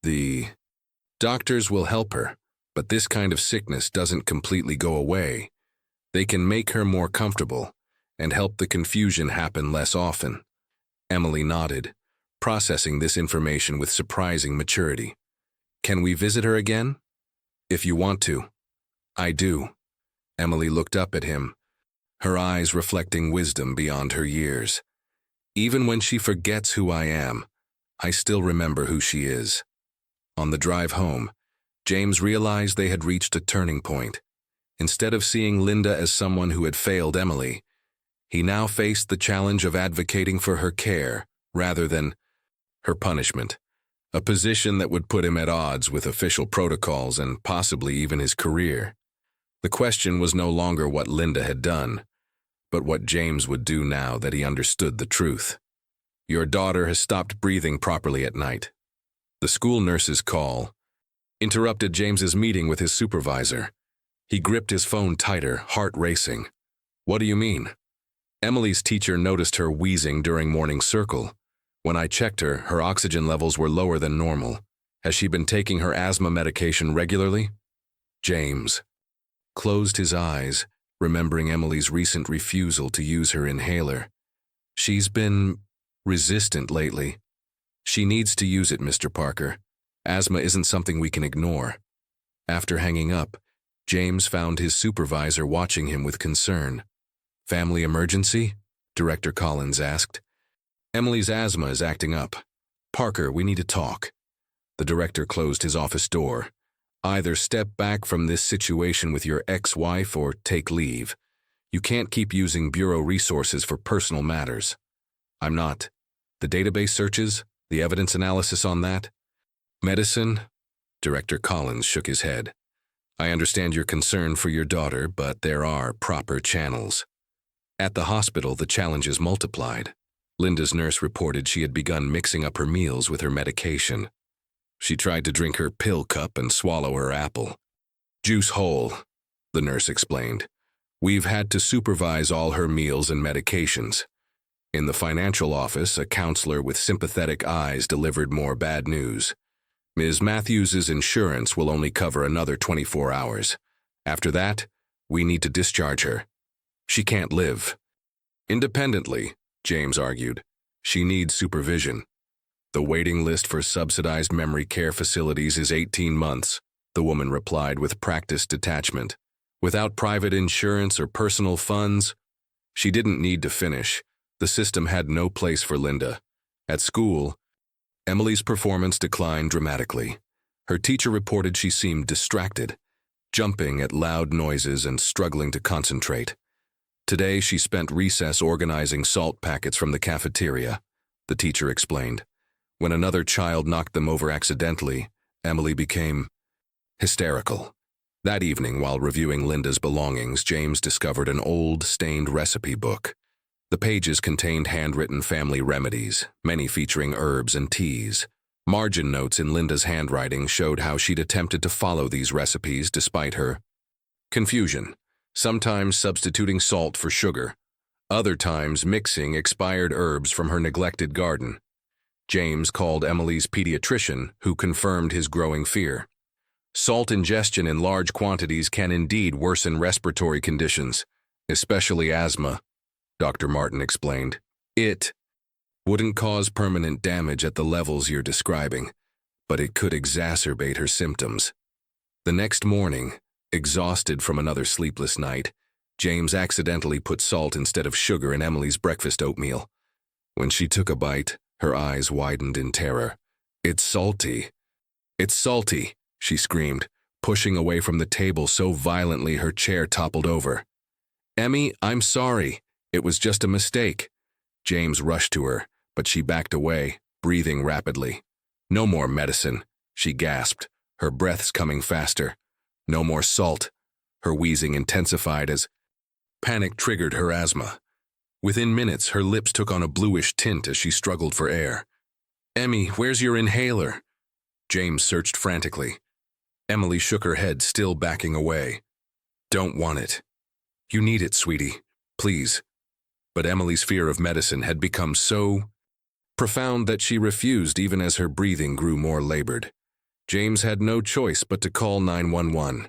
The doctors will help her, but this kind of sickness doesn't completely go away. They can make her more comfortable, and help the confusion happen less often. Emily nodded, processing this information with surprising maturity. Can we visit her again? If you want to. I do. Emily looked up at him, her eyes reflecting wisdom beyond her years. Even when she forgets who I am, I still remember who she is. On the drive home, James realized they had reached a turning point. Instead of seeing Linda as someone who had failed Emily, he now faced the challenge of advocating for her care rather than her punishment, a position that would put him at odds with official protocols and possibly even his career. The question was no longer what Linda had done, but what James would do now that he understood the truth. Your daughter has stopped breathing properly at night. The school nurse's call interrupted James's meeting with his supervisor. He gripped his phone tighter, heart racing. What do you mean? Emily's teacher noticed her wheezing during morning circle. When I checked her, her oxygen levels were lower than normal. Has she been taking her asthma medication regularly? James closed his eyes, remembering Emily's recent refusal to use her inhaler. She's been resistant lately. She needs to use it, Mr. Parker. Asthma isn't something we can ignore. After hanging up, James found his supervisor watching him with concern. Family emergency? Director Collins asked. Emily's asthma is acting up. Parker, we need to talk. The director closed his office door. Either step back from this situation with your ex-wife or take leave. You can't keep using bureau resources for personal matters. I'm not. The database searches, the evidence analysis on that? Medicine? Director Collins shook his head. I understand your concern for your daughter, but there are proper channels. At the hospital, the challenges multiplied. Linda's nurse reported she had begun mixing up her meals with her medication. She tried to drink her pill cup and swallow her apple. Juice whole, the nurse explained. We've had to supervise all her meals and medications. In the financial office, a counselor with sympathetic eyes delivered more bad news. Ms. Matthews's insurance will only cover another 24 hours. After that, we need to discharge her. She can't live independently, James argued. She needs supervision. The waiting list for subsidized memory care facilities is 18 months, the woman replied with practiced detachment. Without private insurance or personal funds, she didn't need to finish. The system had no place for Linda. At school, Emily's performance declined dramatically. Her teacher reported she seemed distracted, jumping at loud noises and struggling to concentrate. Today, she spent recess organizing salt packets from the cafeteria, the teacher explained. When another child knocked them over accidentally, Emily became hysterical. That evening, while reviewing Linda's belongings, James discovered an old, stained recipe book. The pages contained handwritten family remedies, many featuring herbs and teas. Margin notes in Linda's handwriting showed how she'd attempted to follow these recipes despite her confusion, sometimes substituting salt for sugar, other times mixing expired herbs from her neglected garden. James called Emily's pediatrician, who confirmed his growing fear. Salt ingestion in large quantities can indeed worsen respiratory conditions, especially asthma, Dr. Martin explained. It wouldn't cause permanent damage at the levels you're describing, but it could exacerbate her symptoms. The next morning, exhausted from another sleepless night, James accidentally put salt instead of sugar in Emily's breakfast oatmeal. When she took a bite, her eyes widened in terror. It's salty. It's salty, she screamed, pushing away from the table so violently her chair toppled over. Emmy, I'm sorry. It was just a mistake. James rushed to her, but she backed away, breathing rapidly. No more medicine, she gasped, her breaths coming faster. No more salt. Her wheezing intensified as panic triggered her asthma. Within minutes, her lips took on a bluish tint as she struggled for air. Emmy, where's your inhaler? James searched frantically. Emily shook her head, still backing away. Don't want it. You need it, sweetie. Please. But Emily's fear of medicine had become so profound that she refused even as her breathing grew more labored. James had no choice but to call 911.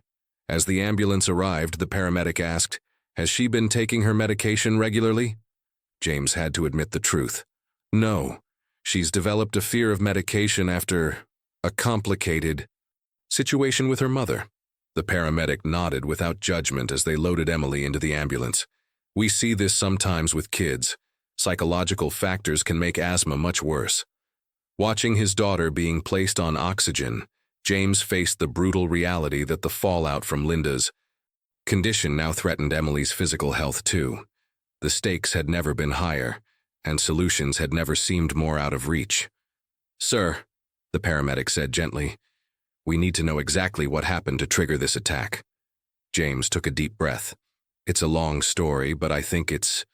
As the ambulance arrived, the paramedic asked, Has she been taking her medication regularly? James had to admit the truth. No, she's developed a fear of medication after a complicated situation with her mother. The paramedic nodded without judgment as they loaded Emily into the ambulance. We see this sometimes with kids. Psychological factors can make asthma much worse. Watching his daughter being placed on oxygen, James faced the brutal reality that the fallout from Linda's condition now threatened Emily's physical health too. The stakes had never been higher, and solutions had never seemed more out of reach. "Sir," the paramedic said gently, "we need to know exactly what happened to trigger this attack." James took a deep breath. "It's a long story, but I think it's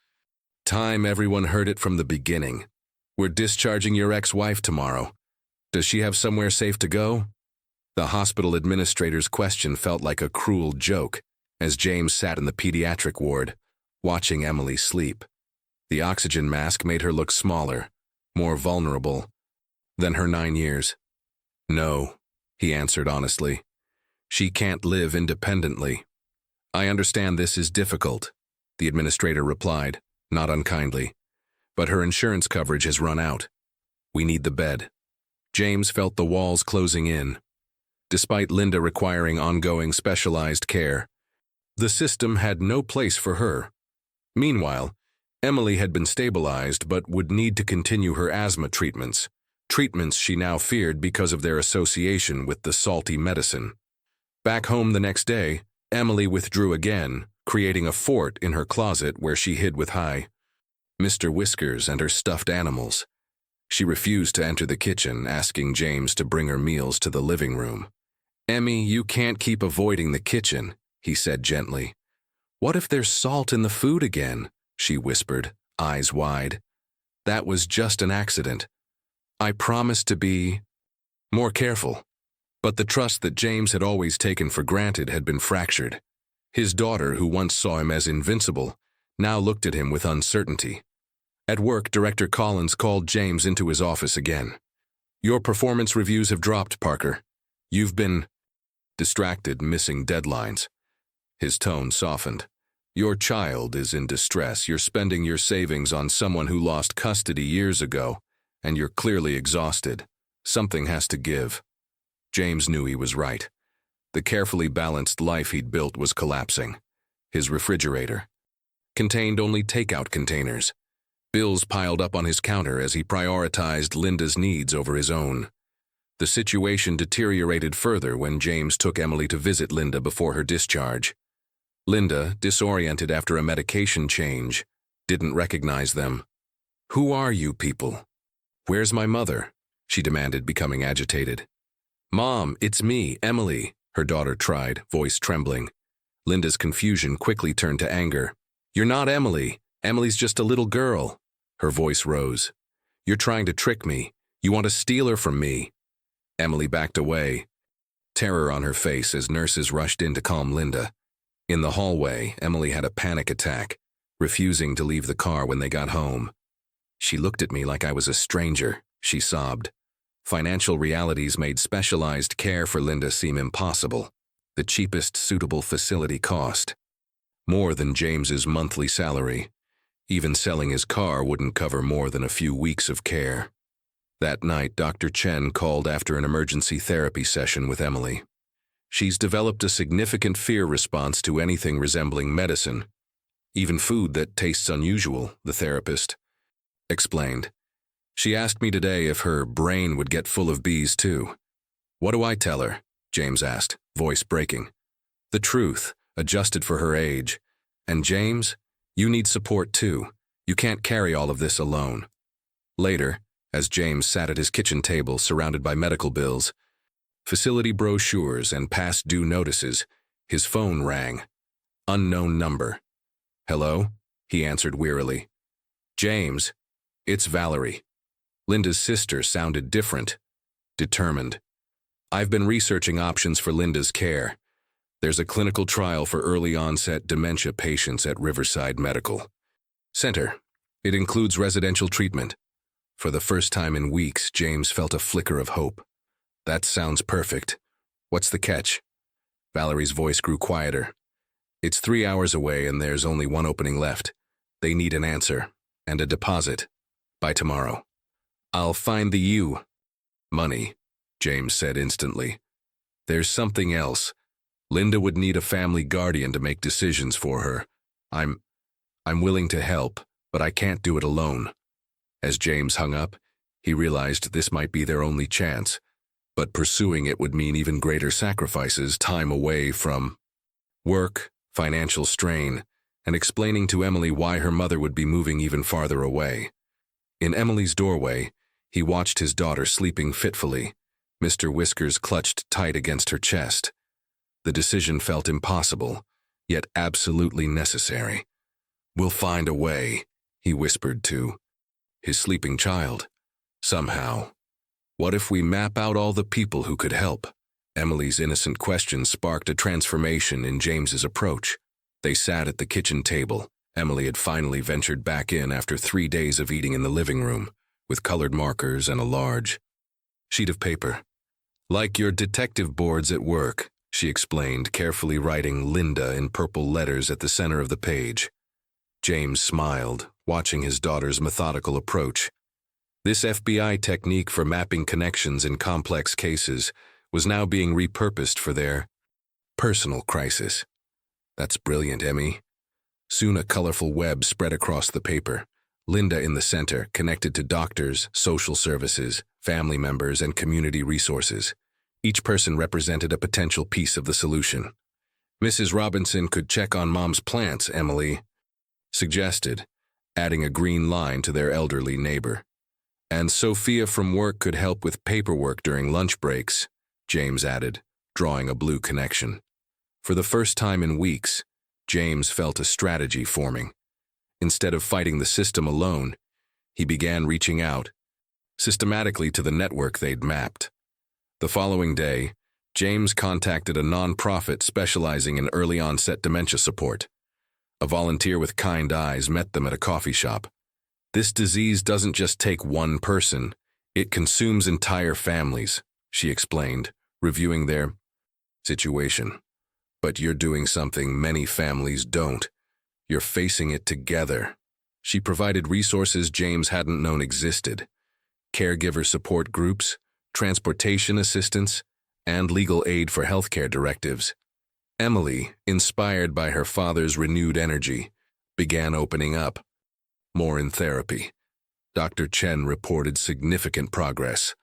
time everyone heard it from the beginning. We're discharging your ex-wife tomorrow. Does she have somewhere safe to go?" The hospital administrator's question felt like a cruel joke as James sat in the pediatric ward, watching Emily sleep. The oxygen mask made her look smaller, more vulnerable than her 9 years. "No," he answered honestly. "She can't live independently." "I understand this is difficult," the administrator replied, not unkindly, "but her insurance coverage has run out. We need the bed." James felt the walls closing in. Despite Linda requiring ongoing specialized care, the system had no place for her. Meanwhile, Emily had been stabilized but would need to continue her asthma treatments she now feared because of their association with the salty medicine. Back home the next day, Emily withdrew again, creating a fort in her closet where she hid with Mr. Whiskers and her stuffed animals. She refused to enter the kitchen, asking James to bring her meals to the living room. "Emmy, you can't keep avoiding the kitchen," he said gently. "What if there's salt in the food again?" she whispered, eyes wide. "That was just an accident. I promised to be more careful." But the trust that James had always taken for granted had been fractured. His daughter, who once saw him as invincible, now looked at him with uncertainty. At work, Director Collins called James into his office again. "Your performance reviews have dropped, Parker. You've been distracted, missing deadlines." His tone softened. "Your child is in distress. You're spending your savings on someone who lost custody years ago, and you're clearly exhausted. Something has to give." James knew he was right. The carefully balanced life he'd built was collapsing. His refrigerator contained only takeout containers. Bills piled up on his counter as he prioritized Linda's needs over his own. The situation deteriorated further when James took Emily to visit Linda before her discharge. Linda, disoriented after a medication change, didn't recognize them. "Who are you people? Where's my mother?" she demanded, becoming agitated. "Mom, it's me, Emily," her daughter tried, voice trembling. Linda's confusion quickly turned to anger. "You're not Emily. Emily's just a little girl." Her voice rose. "You're trying to trick me. You want to steal her from me." Emily backed away, terror on her face as nurses rushed in to calm Linda. In the hallway, Emily had a panic attack, refusing to leave the car when they got home. "She looked at me like I was a stranger," she sobbed. Financial realities made specialized care for Linda seem impossible. The cheapest suitable facility cost more than James's monthly salary. Even selling his car wouldn't cover more than a few weeks of care. That night, Dr. Chen called after an emergency therapy session with Emily. "She's developed a significant fear response to anything resembling medicine, even food that tastes unusual," the therapist explained. "She asked me today if her brain would get full of bees too." "What do I tell her?" James asked, voice breaking. "The truth, adjusted for her age. And James, you need support too. You can't carry all of this alone." Later, as James sat at his kitchen table surrounded by medical bills, facility brochures, and past due notices, his phone rang. Unknown number. "Hello?" he answered wearily. "James, it's Valerie." Linda's sister sounded different, determined. "I've been researching options for Linda's care. There's a clinical trial for early-onset dementia patients at Riverside Medical Center. It includes residential treatment." For the first time in weeks, James felt a flicker of hope. "That sounds perfect. What's the catch?" Valerie's voice grew quieter. It's 3 hours away and there's only one opening left. They need an answer and a deposit by tomorrow. I'll find the money, James said instantly. There's something else. Linda would need a family guardian to make decisions for her. I'm willing to help, but I can't do it alone. As James hung up, he realized this might be their only chance, but pursuing it would mean even greater sacrifices, time away from work, financial strain, and explaining to Emily why her mother would be moving even farther away. In Emily's doorway, he watched his daughter sleeping fitfully, Mr. Whiskers clutched tight against her chest. The decision felt impossible, yet absolutely necessary. "We'll find a way," he whispered to his sleeping child. "Somehow. What if we map out all the people who could help?" Emily's innocent question sparked a transformation in James's approach. They sat at the kitchen table. Emily had finally ventured back in after 3 days of eating in the living room, with colored markers and a large sheet of paper. "Like your detective boards at work," she explained, carefully writing Linda in purple letters at the center of the page. James smiled, watching his daughter's methodical approach. This FBI technique for mapping connections in complex cases was now being repurposed for their personal crisis. "That's brilliant, Emmy." Soon a colorful web spread across the paper. Linda in the center, connected to doctors, social services, family members, and community resources. Each person represented a potential piece of the solution. "Mrs. Robinson could check on Mom's plants," Emily suggested, adding a green line to their elderly neighbor. "And Sophia from work could help with paperwork during lunch breaks," James added, drawing a blue connection. For the first time in weeks, James felt a strategy forming. Instead of fighting the system alone, he began reaching out systematically to the network they'd mapped. The following day, James contacted a nonprofit specializing in early-onset dementia support. A volunteer with kind eyes met them at a coffee shop. "This disease doesn't just take one person, it consumes entire families," she explained, reviewing their situation. "But you're doing something many families don't. You're facing it together." She provided resources James hadn't known existed: caregiver support groups, transportation assistance, and legal aid for healthcare directives. Emily, inspired by her father's renewed energy, began opening up. More in therapy. Dr. Chen reported significant progress.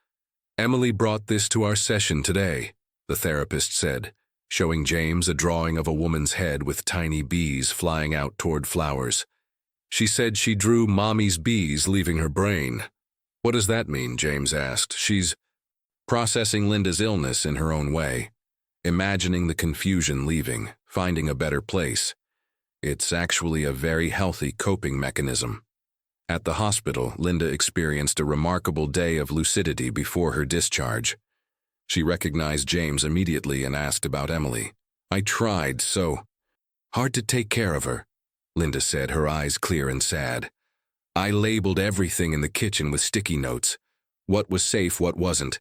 "Emily brought this to our session today," the therapist said, showing James a drawing of a woman's head with tiny bees flying out toward flowers. "She said she drew Mommy's bees leaving her brain." "What does that mean?" James asked. "She's processing Linda's illness in her own way, imagining the confusion leaving, finding a better place. It's actually a very healthy coping mechanism." At the hospital, Linda experienced a remarkable day of lucidity before her discharge. She recognized James immediately and asked about Emily. "I tried so hard to take care of her," Linda said, her eyes clear and sad. "I labeled everything in the kitchen with sticky notes. What was safe, what wasn't.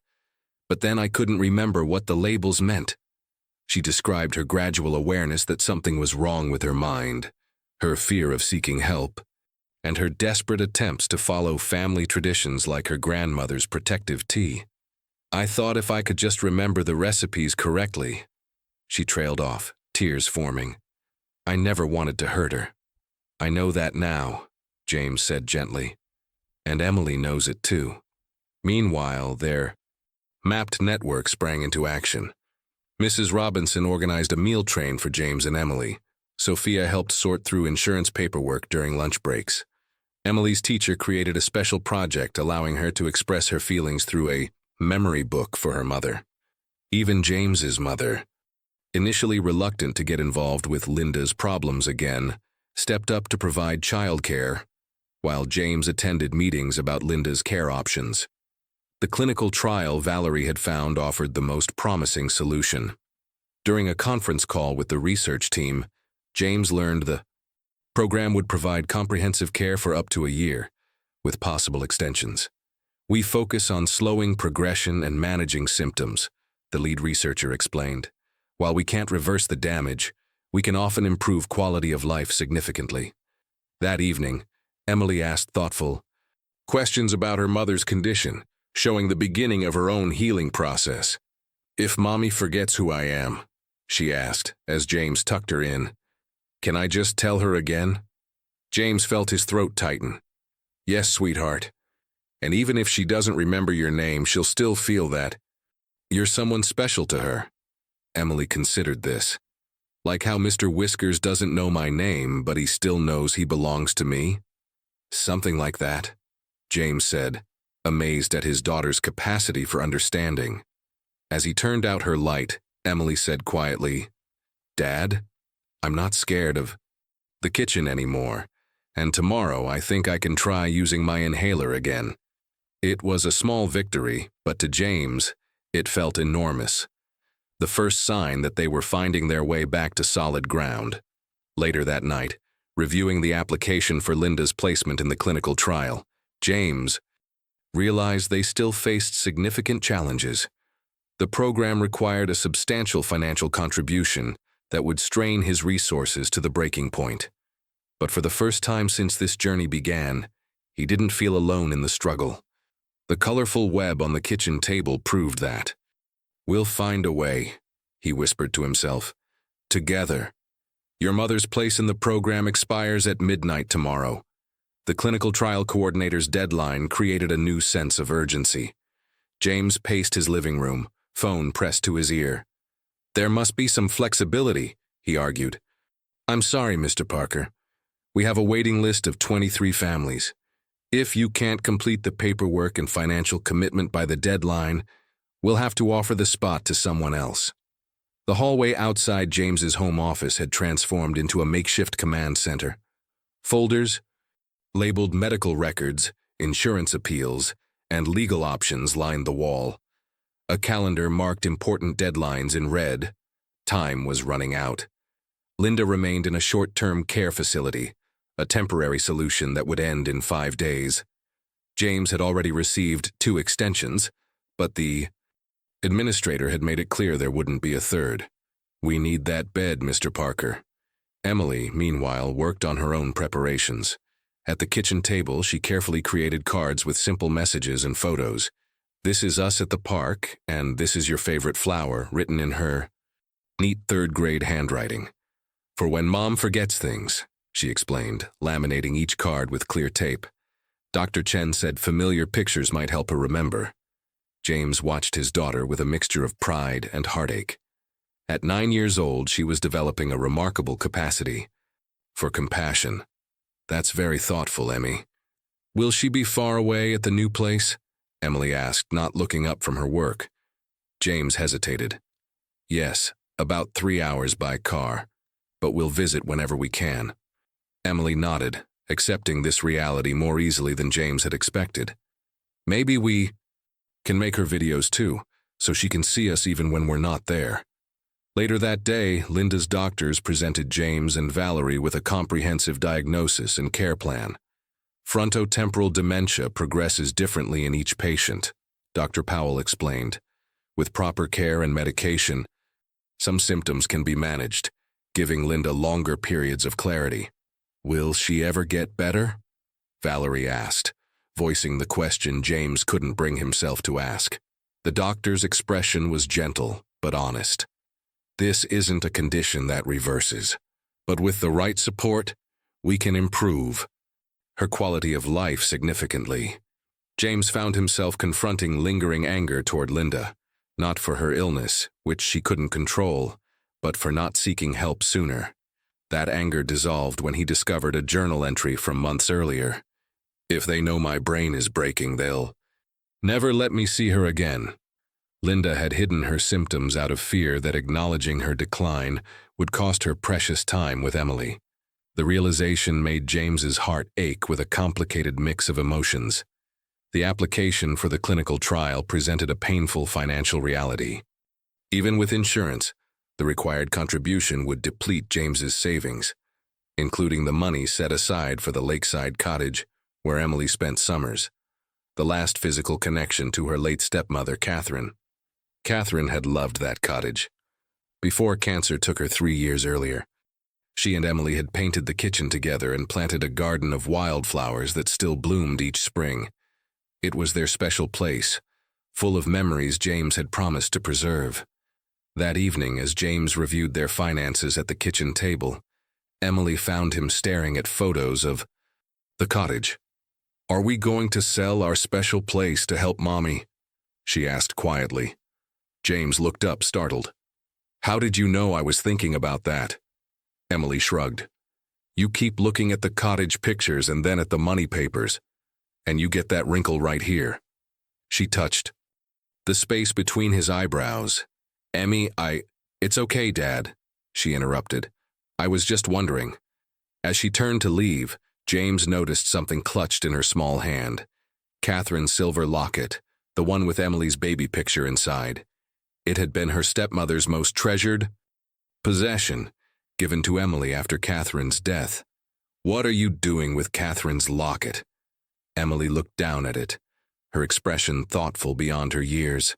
But then I couldn't remember what the labels meant." She described her gradual awareness that something was wrong with her mind, her fear of seeking help, and her desperate attempts to follow family traditions like her grandmother's protective tea. "I thought if I could just remember the recipes correctly." She trailed off, tears forming. "I never wanted to hurt her." "I know that now," James said gently. "And Emily knows it too." Meanwhile, their mapped network sprang into action. Mrs. Robinson organized a meal train for James and Emily. Sophia helped sort through insurance paperwork during lunch breaks. Emily's teacher created a special project allowing her to express her feelings through a memory book for her mother. Even James's mother, initially reluctant to get involved with Linda's problems again, stepped up to provide childcare, while James attended meetings about Linda's care options. The clinical trial Valerie had found offered the most promising solution. During a conference call with the research team, James learned the program would provide comprehensive care for up to a year, with possible extensions. "We focus on slowing progression and managing symptoms," the lead researcher explained. "While we can't reverse the damage, we can often improve quality of life significantly. That evening, Emily asked thoughtful questions about her mother's condition, showing the beginning of her own healing process. "If Mommy forgets who I am," she asked, as James tucked her in, "can I just tell her again?" James felt his throat tighten. "Yes, sweetheart. And even if she doesn't remember your name, she'll still feel that you're someone special to her." Emily considered this. Like how Mr. Whiskers doesn't know my name, but he still knows he belongs to me? Something like that, James said, amazed at his daughter's capacity for understanding. As he turned out her light, Emily said quietly, "Dad, I'm not scared of the kitchen anymore, and tomorrow I think I can try using my inhaler again." It was a small victory, but to James, it felt enormous. The first sign that they were finding their way back to solid ground. Later that night, reviewing the application for Linda's placement in the clinical trial, James realized they still faced significant challenges. The program required a substantial financial contribution that would strain his resources to the breaking point. But for the first time since this journey began, he didn't feel alone in the struggle. The colorful web on the kitchen table proved that. "We'll find a way," he whispered to himself. "Together. Your mother's place in the program expires at midnight tomorrow." The clinical trial coordinator's deadline created a new sense of urgency. James paced his living room, phone pressed to his ear. "There must be some flexibility," he argued. "I'm sorry, Mr. Parker. We have a waiting list of 23 families. If you can't complete the paperwork and financial commitment by the deadline, we'll have to offer the spot to someone else." The hallway outside James's home office had transformed into a makeshift command center. Folders labeled medical records, insurance appeals, and legal options lined the wall. A calendar marked important deadlines in red. Time was running out. Linda remained in a short-term care facility, a temporary solution that would end in 5 days. James had already received 2 extensions, but the administrator had made it clear there wouldn't be a third. "We need that bed, Mr. Parker." Emily, meanwhile, worked on her own preparations. At the kitchen table, she carefully created cards with simple messages and photos. "This is us at the park, and this is your favorite flower," written in her neat third-grade handwriting. "For when Mom forgets things," she explained, laminating each card with clear tape. Dr. Chen said familiar pictures might help her remember. James watched his daughter with a mixture of pride and heartache. At 9 years old, she was developing a remarkable capacity for compassion. "That's very thoughtful, Emmy." "Will she be far away at the new place?" Emily asked, not looking up from her work. James hesitated. "Yes, about 3 hours by car, but we'll visit whenever we can." Emily nodded, accepting this reality more easily than James had expected. "Maybe we can make her videos too, so she can see us even when we're not there." Later that day, Linda's doctors presented James and Valerie with a comprehensive diagnosis and care plan. Frontotemporal dementia progresses differently in each patient, Dr. Powell explained. With proper care and medication, some symptoms can be managed, giving Linda longer periods of clarity. "Will she ever get better?" Valerie asked, voicing the question James couldn't bring himself to ask. The doctor's expression was gentle but honest. "This isn't a condition that reverses, but with the right support, we can improve her quality of life significantly." James found himself confronting lingering anger toward Linda, not for her illness, which she couldn't control, but for not seeking help sooner. That anger dissolved when he discovered a journal entry from months earlier. "If they know my brain is breaking, they'll never let me see her again." Linda had hidden her symptoms out of fear that acknowledging her decline would cost her precious time with Emily. The realization made James's heart ache with a complicated mix of emotions. The application for the clinical trial presented a painful financial reality. Even with insurance, the required contribution would deplete James's savings, including the money set aside for the lakeside cottage where Emily spent summers, the last physical connection to her late stepmother, Catherine. Catherine had loved that cottage. Before cancer took her 3 years earlier, She and Emily had painted the kitchen together and planted a garden of wildflowers that still bloomed each spring. It was their special place, full of memories James had promised to preserve. That evening, as James reviewed their finances at the kitchen table, Emily found him staring at photos of the cottage. "Are we going to sell our special place to help Mommy?" she asked quietly. James looked up, startled. "How did you know I was thinking about that?" Emily shrugged. "You keep looking at the cottage pictures and then at the money papers, and you get that wrinkle right here." She touched the space between his eyebrows. "Emmy, It's okay, Dad," she interrupted. "I was just wondering." As she turned to leave, James noticed something clutched in her small hand. Catherine's silver locket, the one with Emily's baby picture inside. It had been her stepmother's most treasured possession, given to Emily after Catherine's death. "What are you doing with Catherine's locket?" Emily looked down at it, her expression thoughtful beyond her years.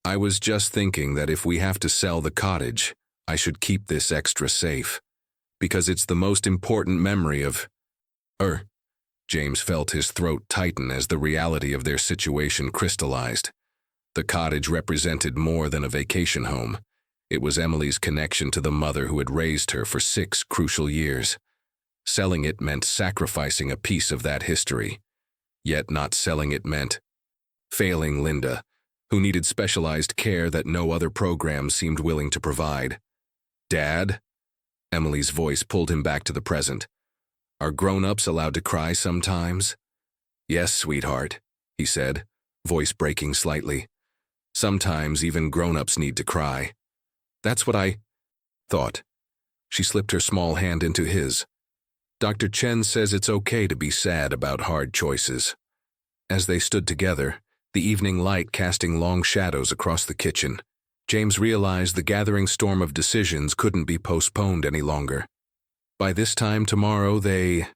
"I was just thinking that if we have to sell the cottage, I should keep this extra safe, because it's the most important memory of James felt his throat tighten as the reality of their situation crystallized. The cottage represented more than a vacation home. It was Emily's connection to the mother who had raised her for 6 crucial years. Selling it meant sacrificing a piece of that history. Yet not selling it meant failing Linda, who needed specialized care that no other program seemed willing to provide. "Dad?" Emily's voice pulled him back to the present. "Are grown-ups allowed to cry sometimes?" "Yes, sweetheart," he said, voice breaking slightly. "Sometimes even grown-ups need to cry." "That's what I thought." She slipped her small hand into his. "Dr. Chen says it's okay to be sad about hard choices." As they stood together, the evening light casting long shadows across the kitchen, James realized the gathering storm of decisions couldn't be postponed any longer. By this time tomorrow, they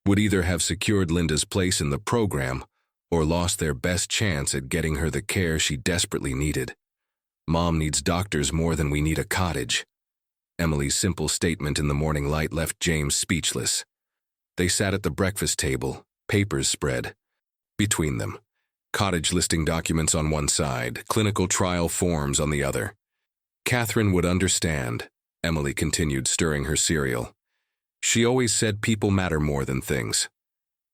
would either have secured Linda's place in the program or lost their best chance at getting her the care she desperately needed. "Mom needs doctors more than we need a cottage." Emily's simple statement in the morning light left James speechless. They sat at the breakfast table, papers spread between them. Cottage listing documents on one side, clinical trial forms on the other. "Catherine would understand," Emily continued, stirring her cereal. "She always said people matter more than things."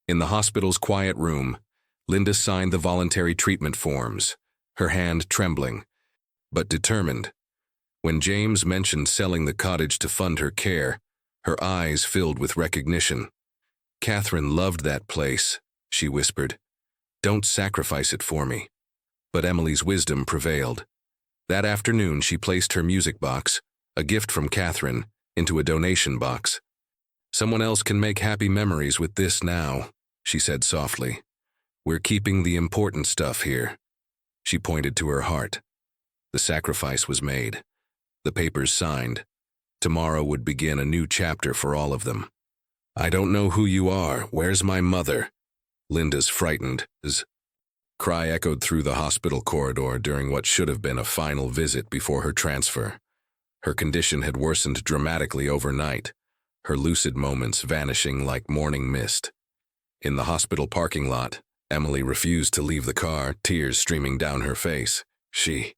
In the hospital's quiet room, Linda signed the voluntary treatment forms, her hand trembling, but determined. When James mentioned selling the cottage to fund her care, her eyes filled with recognition. "Catherine loved that place," she whispered. "Don't sacrifice it for me." But Emily's wisdom prevailed. That afternoon she placed her music box, a gift from Catherine, into a donation box. "Someone else can make happy memories with this now," she said softly. "We're keeping the important stuff here." She pointed to her heart. The sacrifice was made. The papers signed. Tomorrow would begin a new chapter for all of them. "I don't know who you are. Where's my mother?" Linda's frightened cry echoed through the hospital corridor during what should have been a final visit before her transfer. Her condition had worsened dramatically overnight, her lucid moments vanishing like morning mist. In the hospital parking lot, Emily refused to leave the car, tears streaming down her face. "She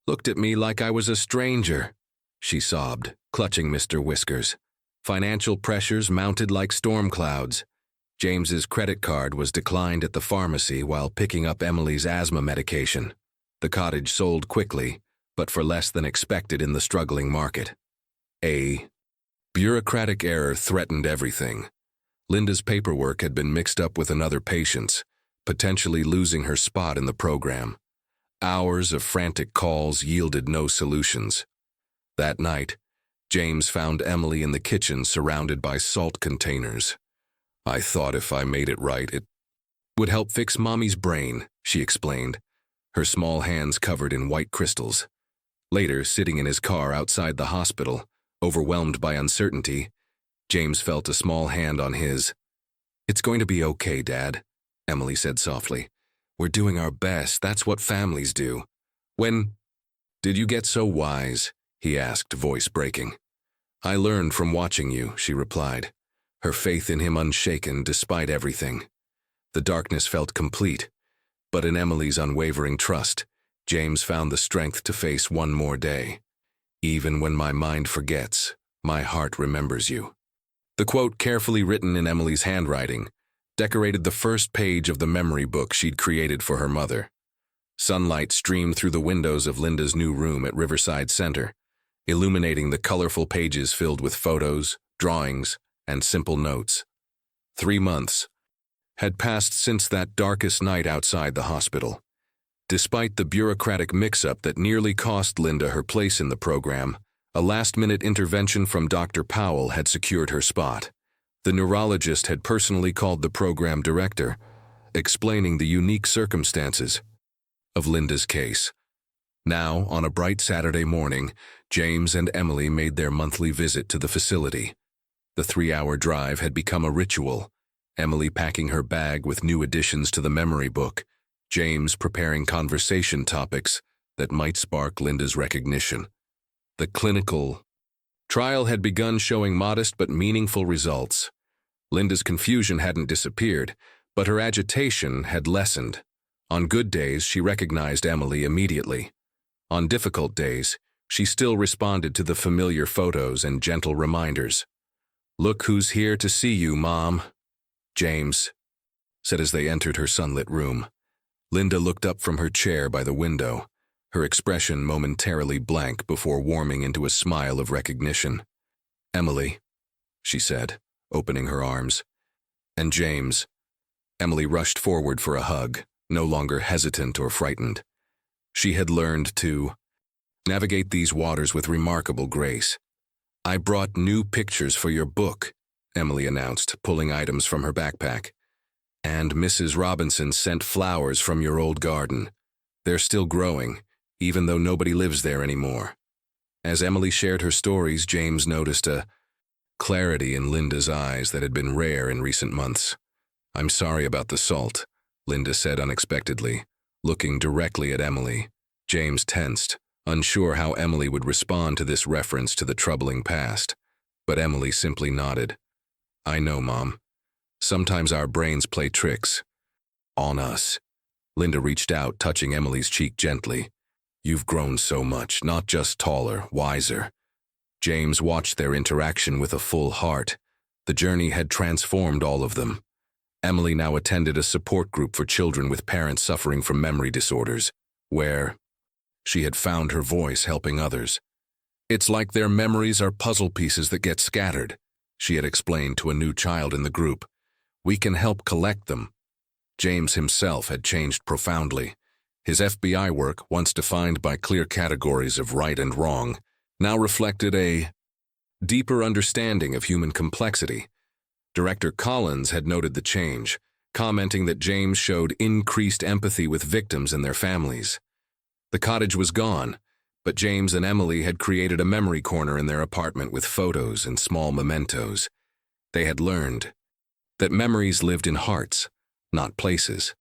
looked at me like I was a stranger," she sobbed, clutching Mr. Whiskers. Financial pressures mounted like storm clouds. James's credit card was declined at the pharmacy while picking up Emily's asthma medication. The cottage sold quickly, but for less than expected in the struggling market. A bureaucratic error threatened everything. Linda's paperwork had been mixed up with another patient's, potentially losing her spot in the program. Hours of frantic calls yielded no solutions. That night, James found Emily in the kitchen surrounded by salt containers. "I thought if I made it right, it would help fix Mommy's brain," she explained, her small hands covered in white crystals. Later, sitting in his car outside the hospital, overwhelmed by uncertainty, James felt a small hand on his. "It's going to be okay, Dad," Emily said softly. "We're doing our best. That's what families do." "When did you get so wise?" he asked, voice breaking. I learned from watching you, she replied, her faith in him unshaken despite everything. The darkness felt complete, but in Emily's unwavering trust, James found the strength to face one more day. Even when my mind forgets, my heart remembers you. The quote, carefully written in Emily's handwriting, decorated the first page of the memory book she'd created for her mother. Sunlight streamed through the windows of Linda's new room at Riverside Center, illuminating the colorful pages filled with photos, drawings, and simple notes. 3 months had passed since that darkest night outside the hospital. Despite the bureaucratic mix-up that nearly cost Linda her place in the program, a last-minute intervention from Dr. Powell had secured her spot. The neurologist had personally called the program director, explaining the unique circumstances of Linda's case. Now, on a bright Saturday morning, James and Emily made their monthly visit to the facility. The 3-hour drive had become a ritual, Emily packing her bag with new additions to the memory book, James preparing conversation topics that might spark Linda's recognition. The clinical trial had begun showing modest but meaningful results. Linda's confusion hadn't disappeared, but her agitation had lessened. On good days, she recognized Emily immediately. On difficult days, she still responded to the familiar photos and gentle reminders. "Look who's here to see you, Mom," James said as they entered her sunlit room. Linda looked up from her chair by the window, her expression momentarily blank before warming into a smile of recognition. "Emily," she said, opening her arms. "And James." Emily rushed forward for a hug, no longer hesitant or frightened. She had learned to navigate these waters with remarkable grace. "I brought new pictures for your book," Emily announced, pulling items from her backpack. "And Mrs. Robinson sent flowers from your old garden. They're still growing, even though nobody lives there anymore." As Emily shared her stories, James noticed a clarity in Linda's eyes that had been rare in recent months. "I'm sorry about the salt," Linda said unexpectedly, looking directly at Emily. James tensed, unsure how Emily would respond to this reference to the troubling past. But Emily simply nodded. "I know, Mom. Sometimes our brains play tricks on us." Linda reached out, touching Emily's cheek gently. "You've grown so much, not just taller, wiser." James watched their interaction with a full heart. The journey had transformed all of them. Emily now attended a support group for children with parents suffering from memory disorders, where she had found her voice helping others. "It's like their memories are puzzle pieces that get scattered," she had explained to a new child in the group. "We can help collect them." James himself had changed profoundly. His FBI work, once defined by clear categories of right and wrong, now reflected a deeper understanding of human complexity. Director Collins had noted the change, commenting that James showed increased empathy with victims and their families. The cottage was gone, but James and Emily had created a memory corner in their apartment with photos and small mementos. They had learned that memories lived in hearts, not places.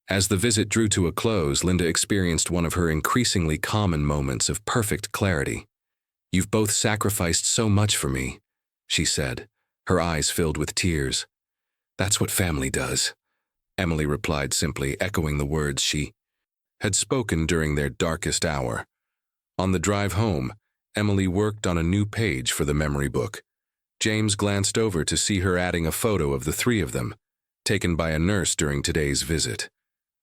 As the visit drew to a close, Linda experienced one of her increasingly common moments of perfect clarity. "You've both sacrificed so much for me," she said, her eyes filled with tears. "That's what family does," Emily replied simply, echoing the words she had spoken during their darkest hour. On the drive home, Emily worked on a new page for the memory book. James glanced over to see her adding a photo of the 3 of them, taken by a nurse during today's visit.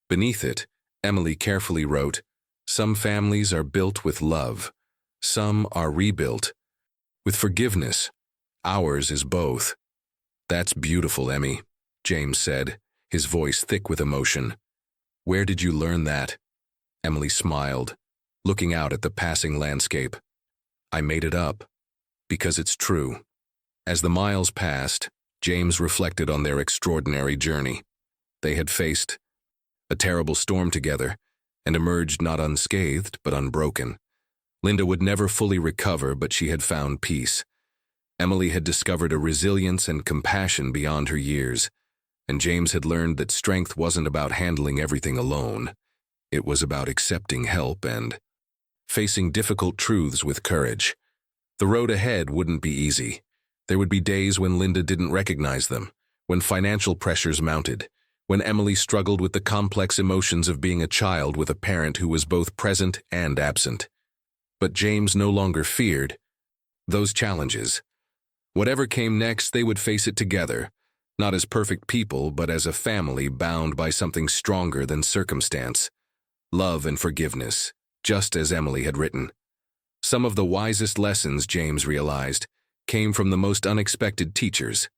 Beneath it, Emily carefully wrote, "Some families are built with love. Some are rebuilt with forgiveness. Ours is both." "That's beautiful, Emmy," James said, his voice thick with emotion. "Where did you learn that?" Emily smiled, looking out at the passing landscape. "I made it up, because it's true." As the miles passed, James reflected on their extraordinary journey. They had faced a terrible storm together and emerged not unscathed but unbroken. Linda would never fully recover, but she had found peace. Emily had discovered a resilience and compassion beyond her years, and James had learned that strength wasn't about handling everything alone. It was about accepting help and facing difficult truths with courage. The road ahead wouldn't be easy. There would be days when Linda didn't recognize them, when financial pressures mounted, when Emily struggled with the complex emotions of being a child with a parent who was both present and absent. But James no longer feared those challenges. Whatever came next, they would face it together, not as perfect people, but as a family bound by something stronger than circumstance, love and forgiveness, just as Emily had written. Some of the wisest lessons, James realized, came from the most unexpected teachers.